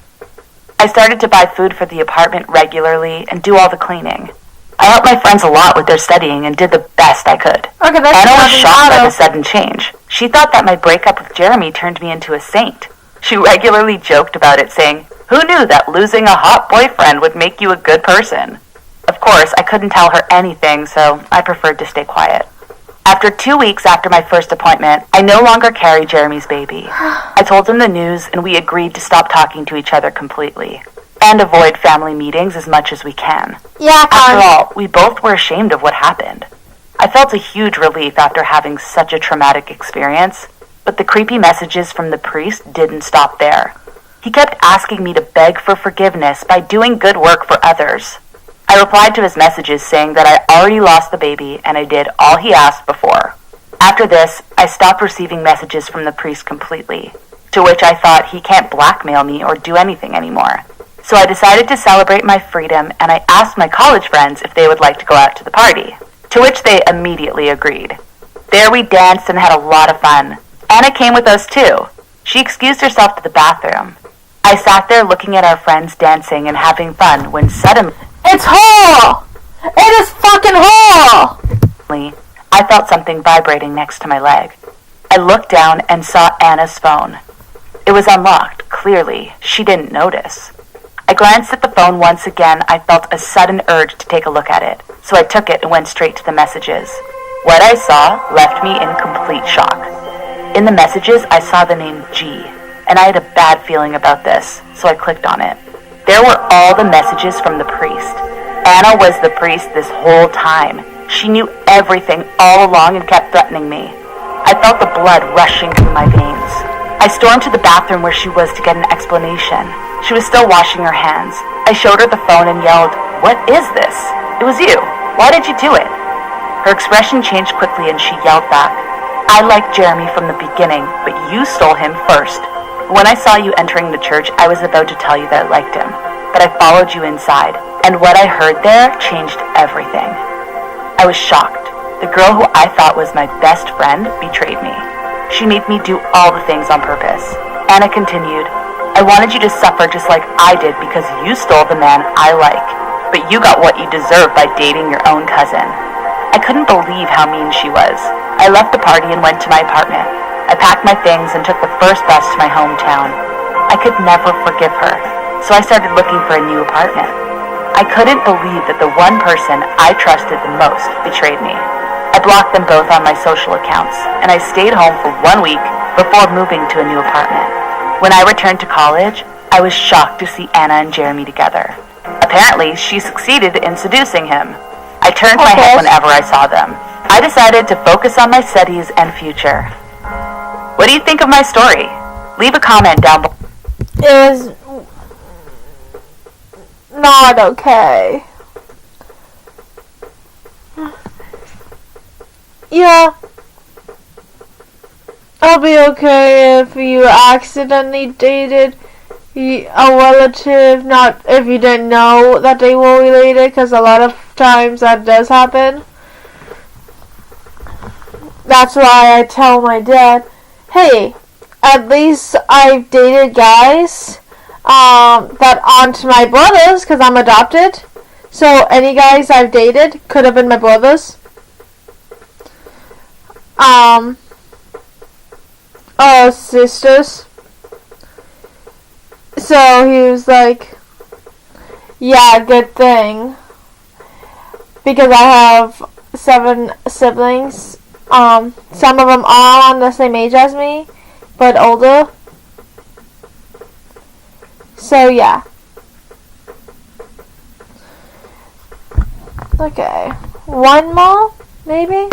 I started to buy food for the apartment regularly and do all the cleaning. I helped my friends a lot with their studying and did the best I could. Okay, that's Anna was shocked by the auto. sudden change. She thought that my breakup with Jeremy turned me into a saint. She regularly joked about it, saying, "Who knew that losing a hot boyfriend would make you a good person?" Of course, I couldn't tell her anything, so I preferred to stay quiet. After 2 weeks after my first appointment, I no longer carried Jeremy's baby. I told him the news, and we agreed to stop talking to each other completely, and avoid family meetings as much as we can. Yeah, After all, we both were ashamed of what happened. I felt a huge relief after having such a traumatic experience, but the creepy messages from the priest didn't stop there. He kept asking me to beg for forgiveness by doing good work for others. I replied to his messages saying that I already lost the baby and I did all he asked before. After this, I stopped receiving messages from the priest completely, to which I thought he can't blackmail me or do anything anymore. So I decided to celebrate my freedom and I asked my college friends if they would like to go out to the party, to which they immediately agreed. There we danced and had a lot of fun. Anna came with us too. She excused herself to the bathroom. I sat there looking at our friends dancing and having fun when suddenly it's whole! It is fucking whole! I felt something vibrating next to my leg. I looked down and saw Anna's phone. It was unlocked, clearly. She didn't notice. I glanced at the phone once again. I felt a sudden urge to take a look at it, so I took it and went straight to the messages. What I saw left me in complete shock. In the messages, I saw the name G, and I had a bad feeling about this, so I clicked on it. There were all the messages from the priest. Anna was the priest this whole time. She knew everything all along and kept threatening me. I felt the blood rushing through my veins. I stormed to the bathroom where she was to get an explanation. She was still washing her hands. I showed her the phone and yelled, "What is this? It was you. Why did you do it?" Her expression changed quickly and she yelled back, "I liked Jeremy from the beginning, but you stole him first. When I saw you entering the church, I was about to tell you that I liked him, but I followed you inside, and what I heard there changed everything." I was shocked. The girl who I thought was my best friend betrayed me. She made me do all the things on purpose. Anna continued, "I wanted you to suffer just like I did because you stole the man I like, but you got what you deserve by dating your own cousin." I couldn't believe how mean she was. I left the party and went to my apartment. I packed my things and took the first bus to my hometown. I could never forgive her, so I started looking for a new apartment. I couldn't believe that the one person I trusted the most betrayed me. I blocked them both on my social accounts, and I stayed home for 1 week before moving to a new apartment. When I returned to college, I was shocked to see Anna and Jeremy together. Apparently, she succeeded in seducing him. I turned my head whenever I saw them. I decided to focus on my studies and future. What do you think of my story? Leave a comment down below. It was not okay. Yeah. I'll be okay if you accidentally dated a relative, not if you didn't know that they were related, because a lot of times that does happen. That's why I tell my dad, hey, at least I've dated guys that aren't my brothers because I'm adopted. So any guys I've dated could have been my brothers. Or sisters. So he was like, yeah, good thing. Because I have 7 siblings. Some of them are on the same age as me, but older. So yeah. Okay. One more, maybe?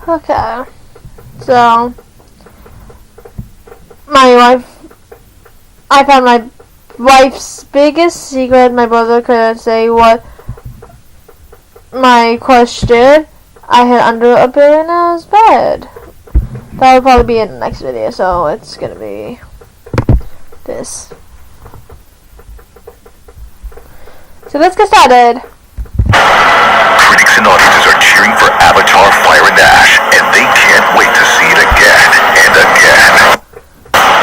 Okay. So, I found my wife's biggest secret. My brother couldn't say what my crush did. I hid under a billionaire's bed. That will probably be in the next video, so it's gonna be this. So let's get started. Critics and audiences are cheering for Avatar Fire and Ash, and they can't wait to see it again and again.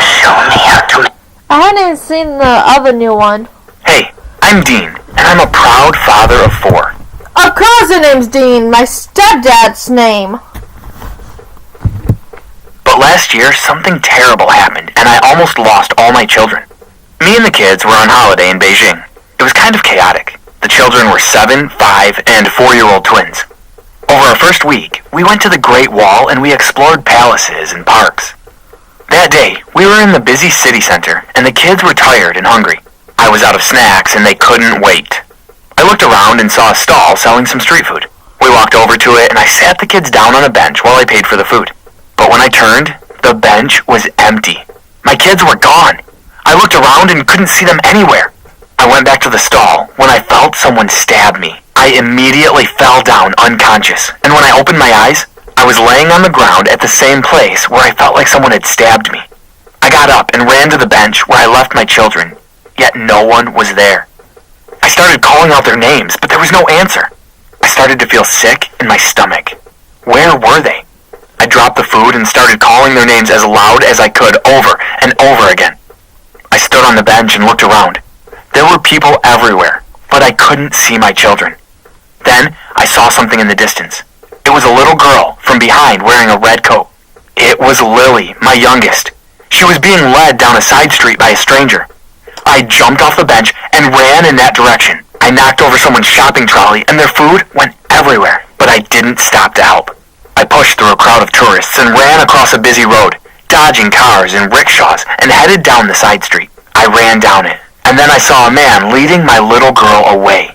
Show me how to... I haven't even seen the other new one. Hey, I'm Dean, and I'm a proud father of 4. Of course the name's Dean, my stepdad's name. But last year, something terrible happened, and I almost lost all my children. Me and the kids were on holiday in Beijing. It was kind of chaotic. The children were 7, 5, and 4-year-old twins. Over our first week, we went to the Great Wall and we explored palaces and parks. That day, we were in the busy city center, and the kids were tired and hungry. I was out of snacks and they couldn't wait. I looked around and saw a stall selling some street food. We walked over to it and I sat the kids down on a bench while I paid for the food. But when I turned, the bench was empty. My kids were gone. I looked around and couldn't see them anywhere. I went back to the stall when I felt someone stab me. I immediately fell down unconscious, and when I opened my eyes, I was laying on the ground at the same place where I felt like someone had stabbed me. I got up and ran to the bench where I left my children, yet no one was there. I started calling out their names, but there was no answer. I started to feel sick in my stomach. Where were they? I dropped the food and started calling their names as loud as I could over and over again. I stood on the bench and looked around. There were people everywhere, but I couldn't see my children. Then I saw something in the distance. It was a little girl from behind wearing a red coat. It was Lily, my youngest. She was being led down a side street by a stranger. I jumped off the bench and ran in that direction. I knocked over someone's shopping trolley and their food went everywhere, but I didn't stop to help. I pushed through a crowd of tourists and ran across a busy road, dodging cars and rickshaws, and headed down the side street. I ran down it. And then I saw a man leading my little girl away.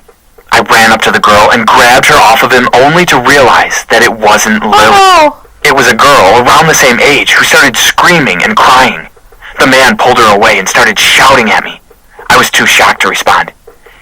I ran up to the girl and grabbed her off of him only to realize that it wasn't Lily. Oh. It was a girl around the same age who started screaming and crying. The man pulled her away and started shouting at me. I was too shocked to respond.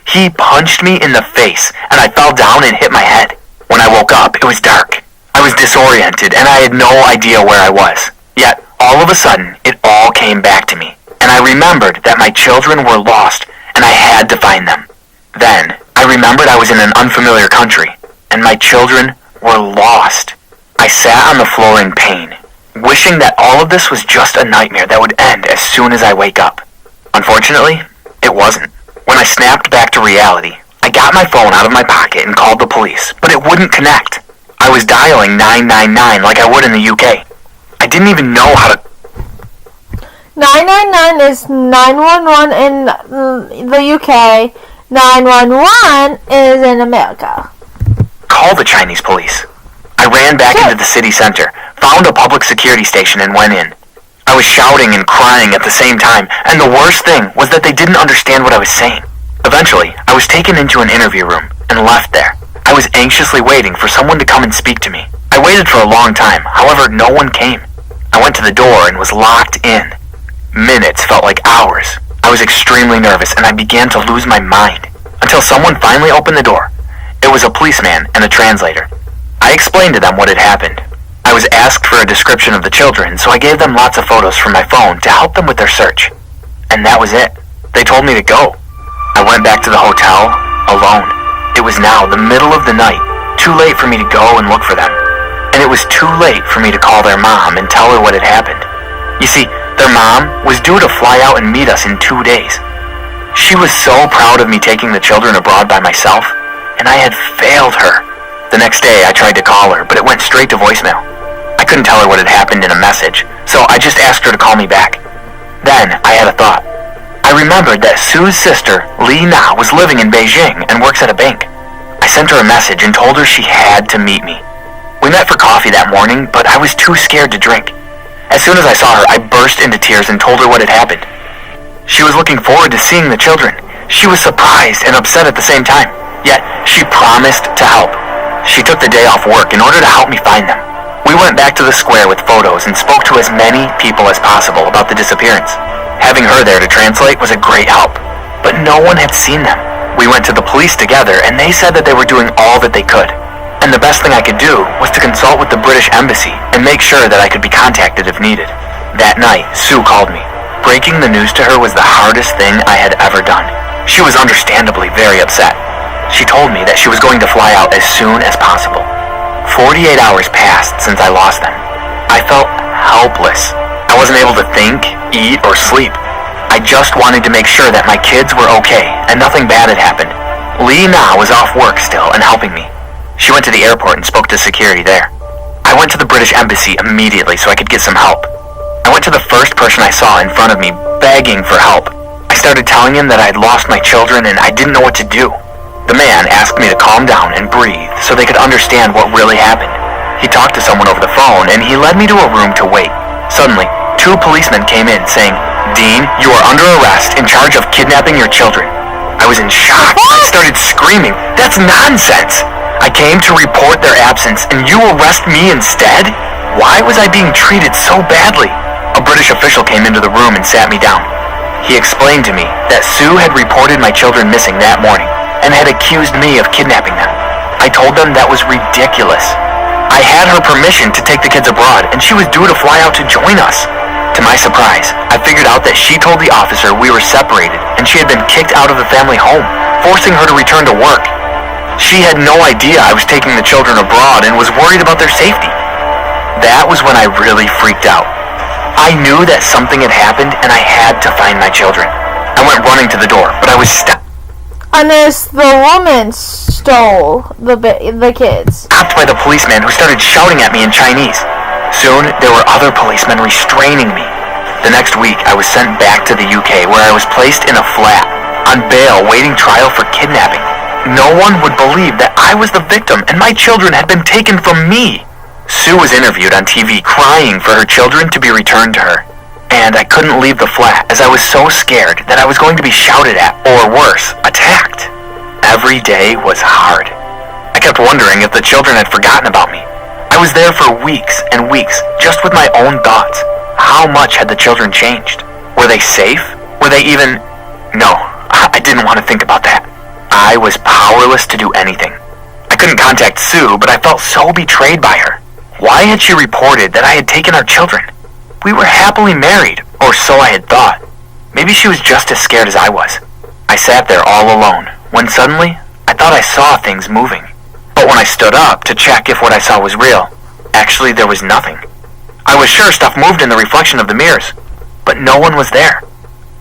He punched me in the face and I fell down and hit my head. When I woke up, it was dark. I was disoriented and I had no idea where I was. Yet, all of a sudden, it all came back to me. And I remembered that my children were lost, and I had to find them. Then, I remembered I was in an unfamiliar country, and my children were lost. I sat on the floor in pain, wishing that all of this was just a nightmare that would end as soon as I wake up. Unfortunately, it wasn't. When I snapped back to reality, I got my phone out of my pocket and called the police, but it wouldn't connect. I was dialing 999 like I would in the UK. I didn't even know how to... 999 is 911 in the UK. 911 is in America. Call the Chinese police. I ran back into the city center, found a public security station, and went in. I was shouting and crying at the same time, and the worst thing was that they didn't understand what I was saying. Eventually, I was taken into an interview room and left there. I was anxiously waiting for someone to come and speak to me. I waited for a long time, however, no one came. I went to the door and was locked in. Minutes felt like hours. I was extremely nervous and I began to lose my mind, until someone finally opened the door. It was a policeman and a translator. I explained to them what had happened. I was asked for a description of the children, so I gave them lots of photos from my phone to help them with their search. and that was it. They told me to go. I went back to the hotel, alone. It was now the middle of the night, too late for me to go and look for them. And it was too late for me to call their mom and tell her what had happened. You see, their mom was due to fly out and meet us in 2 days. She was so proud of me taking the children abroad by myself, and I had failed her. The next day I tried to call her, but it went straight to voicemail. I couldn't tell her what had happened in a message, so I just asked her to call me back. Then I had a thought. I remembered that Sue's sister, Lee Na, was living in Beijing and works at a bank. I sent her a message and told her she had to meet me. We met for coffee that morning, but I was too scared to drink. As soon as I saw her, I burst into tears and told her what had happened. She was looking forward to seeing the children. She was surprised and upset at the same time, yet she promised to help. She took the day off work in order to help me find them. We went back to the square with photos and spoke to as many people as possible about the disappearance. Having her there to translate was a great help, but no one had seen them. We went to the police together, and they said that they were doing all that they could. And the best thing I could do was to consult with the British Embassy and make sure that I could be contacted if needed. That night, Sue called me. Breaking the news to her was the hardest thing I had ever done. She was understandably very upset. She told me that she was going to fly out as soon as possible. 48 hours passed since I lost them. I felt helpless. I wasn't able to think, eat, or sleep. I just wanted to make sure that my kids were okay and nothing bad had happened. Lee Na was off work still and helping me. She went to the airport and spoke to security there. I went to the British Embassy immediately so I could get some help. I went to the first person I saw in front of me, begging for help. I started telling him that I had lost my children and I didn't know what to do. The man asked me to calm down and breathe so they could understand what really happened. He talked to someone over the phone and he led me to a room to wait. Suddenly, 2 policemen came in saying, "Dean, you are under arrest in charge of kidnapping your children." I was in shock. I started screaming, "That's nonsense! I came to report their absence and you arrest me instead? Why was I being treated so badly?" A British official came into the room and sat me down. He explained to me that Sue had reported my children missing that morning and had accused me of kidnapping them. I told them that was ridiculous. I had her permission to take the kids abroad and she was due to fly out to join us. To my surprise, I figured out that she told the officer we were separated and she had been kicked out of the family home, forcing her to return to work. She had no idea I was taking the children abroad and was worried about their safety. That was when I really freaked out. I knew that something had happened and I had to find my children. I went running to the door, but I was stopped The woman stole the kids. by the policeman who started shouting at me in Chinese. Soon, there were other policemen restraining me. The next week, I was sent back to the UK where I was placed in a flat, on bail, waiting trial for kidnapping. No one would believe that I was the victim and my children had been taken from me. Sue was interviewed on TV crying for her children to be returned to her. And I couldn't leave the flat as I was so scared that I was going to be shouted at, or worse, attacked. Every day was hard. I kept wondering if the children had forgotten about me. I was there for weeks and weeks, just with my own thoughts. How much had the children changed? Were they safe? Were they even... No, I didn't want to think about that. I was powerless to do anything. I couldn't contact Sue, but I felt so betrayed by her. Why had she reported that I had taken our children? We were happily married, or so I had thought. Maybe she was just as scared as I was. I sat there all alone, when suddenly, I thought I saw things moving. But when I stood up to check if what I saw was real, actually there was nothing. I was sure stuff moved in the reflection of the mirrors, but no one was there.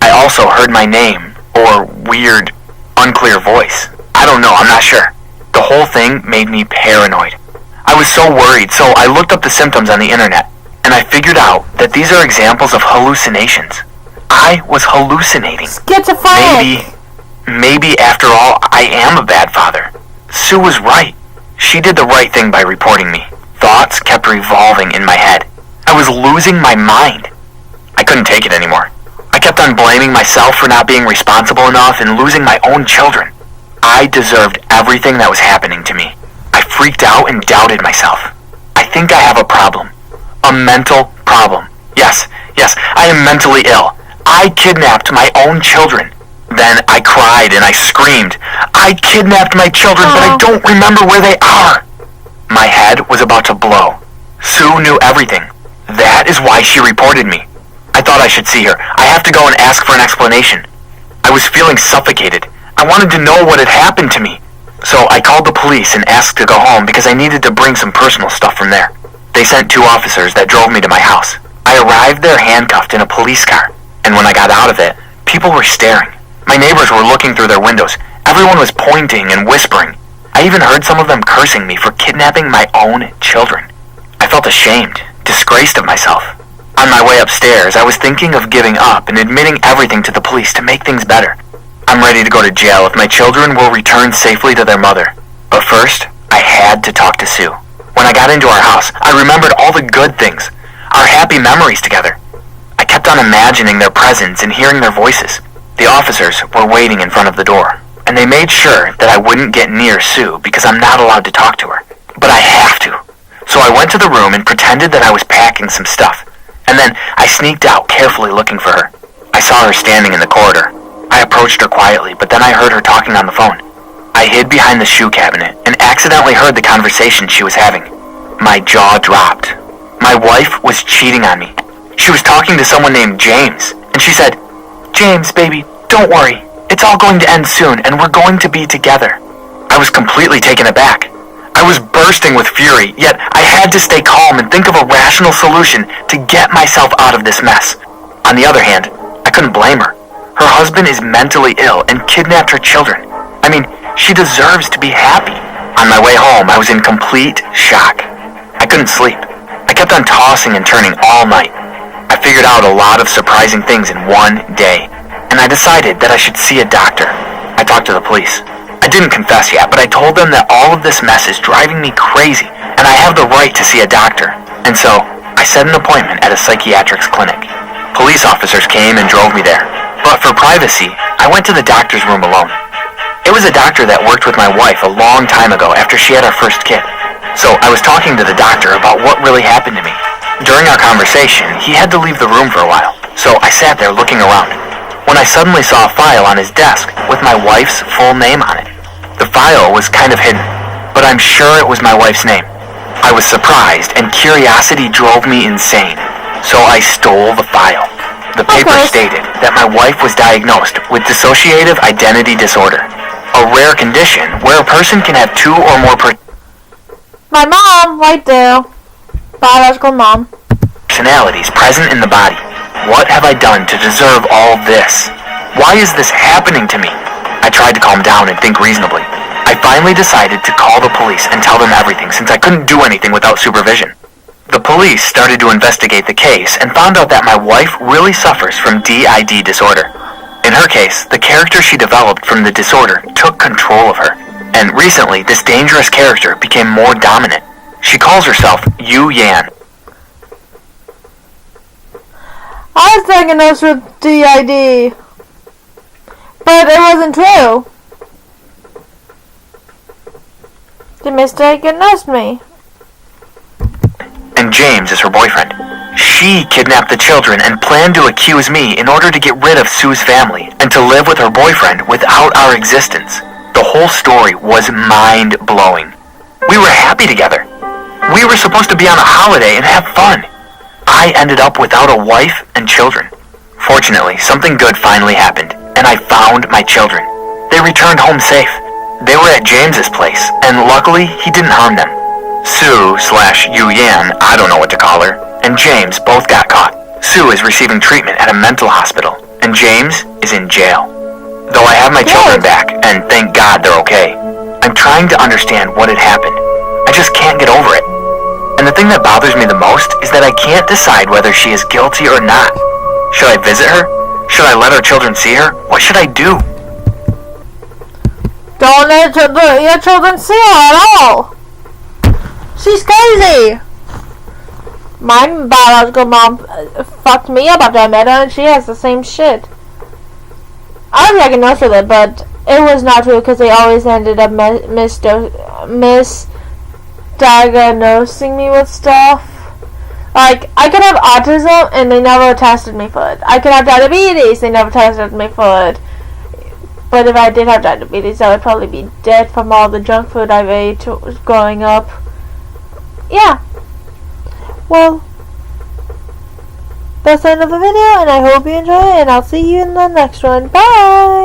I also heard my name, or weird, unclear voice. I don't know, I'm not sure. The whole thing made me paranoid. I was so worried, so I looked up the symptoms on the internet, and I figured out that these are examples of hallucinations. I was hallucinating. Schizophrenic. Maybe after all, I am a bad father. Sue was right. She did the right thing by reporting me. Thoughts kept revolving in my head. I was losing my mind. I couldn't take it anymore. I kept on blaming myself for not being responsible enough and losing my own children. I deserved everything that was happening to me. I freaked out and doubted myself. I think I have a problem. A mental problem. Yes, I am mentally ill. I kidnapped my own children. Then I cried and I screamed. I kidnapped my children, but I don't remember where they are. My head was about to blow. Sue knew everything. That is why she reported me. I thought I should see her. I have to go and ask for an explanation. I was feeling suffocated. I wanted to know what had happened to me. So I called the police and asked to go home because I needed to bring some personal stuff from there. They sent 2 officers that drove me to my house. I arrived there handcuffed in a police car, and when I got out of it, people were staring. My neighbors were looking through their windows. Everyone was pointing and whispering. I even heard some of them cursing me for kidnapping my own children. I felt ashamed, disgraced of myself. On my way upstairs, I was thinking of giving up and admitting everything to the police to make things better. I'm ready to go to jail if my children will return safely to their mother. But first, I had to talk to Sue. When I got into our house, I remembered all the good things, our happy memories together. I kept on imagining their presence and hearing their voices. The officers were waiting in front of the door, and they made sure that I wouldn't get near Sue because I'm not allowed to talk to her. But I have to. So I went to the room and pretended that I was packing some stuff. And then I sneaked out, carefully looking for her. I saw her standing in the corridor. I approached her quietly, but then I heard her talking on the phone. I hid behind the shoe cabinet and accidentally heard the conversation she was having. My jaw dropped. My wife was cheating on me. She was talking to someone named James, and she said, "James, baby, don't worry. It's all going to end soon, and we're going to be together." I was completely taken aback. I was bursting with fury, yet I had to stay calm and think of a rational solution to get myself out of this mess. On the other hand, I couldn't blame her. Her husband is mentally ill and kidnapped her children. I mean, she deserves to be happy. On my way home, I was in complete shock. I couldn't sleep. I kept on tossing and turning all night. I figured out a lot of surprising things in one day, and I decided that I should see a doctor. I talked to the police. I didn't confess yet, but I told them that all of this mess is driving me crazy, and I have the right to see a doctor. And so, I set an appointment at a psychiatrist clinic. Police officers came and drove me there. But for privacy, I went to the doctor's room alone. It was a doctor that worked with my wife a long time ago after she had our first kid. So I was talking to the doctor about what really happened to me. During our conversation, he had to leave the room for a while, so I sat there looking around, when I suddenly saw a file on his desk with my wife's full name on it. The file was kind of hidden, but I'm sure it was my wife's name. I was surprised, and curiosity drove me insane, so I stole the file. The paper stated that my wife was diagnosed with dissociative identity disorder, a rare condition where a person can have 2 or more My mom, right there. Biological mom. personalities present in the body. What have I done to deserve all this? Why is this happening to me? I tried to calm down and think reasonably. I finally decided to call the police and tell them everything since I couldn't do anything without supervision. The police started to investigate the case and found out that my wife really suffers from DID disorder. In her case, the character she developed from the disorder took control of her. And recently, this dangerous character became more dominant. She calls herself Yu Yan. I was diagnosed with DID, but it wasn't true. They misdiagnosed me. And James is her boyfriend. She kidnapped the children and planned to accuse me in order to get rid of Sue's family and to live with her boyfriend without our existence. The whole story was mind-blowing. We were happy together. We were supposed to be on a holiday and have fun. I ended up without a wife and children. Fortunately, something good finally happened, and I found my children. They returned home safe. They were at James's place, and luckily, he didn't harm them. Sue/Yu Yan, I don't know what to call her, and James both got caught. Sue is receiving treatment at a mental hospital, and James is in jail. Though I have my children back, and thank God they're okay, I'm trying to understand what had happened. I just can't get over it. And the thing that bothers me the most is that I can't decide whether she is guilty or not. Should I visit her? Should I let our children see her? What should I do? Don't let your children see her at all. She's crazy. My biological mom fucked me up after I met her, and she has the same shit. I was diagnosed with it, but it was not true because they always ended up misdiagnosing me with stuff. Like, I could have autism and they never tested me for it. I could have diabetes, they never tested me for it. But if I did have diabetes, I would probably be dead from all the junk food I've ate growing up. Yeah. Well, that's the end of the video, and I hope you enjoy it, and I'll see you in the next one. Bye!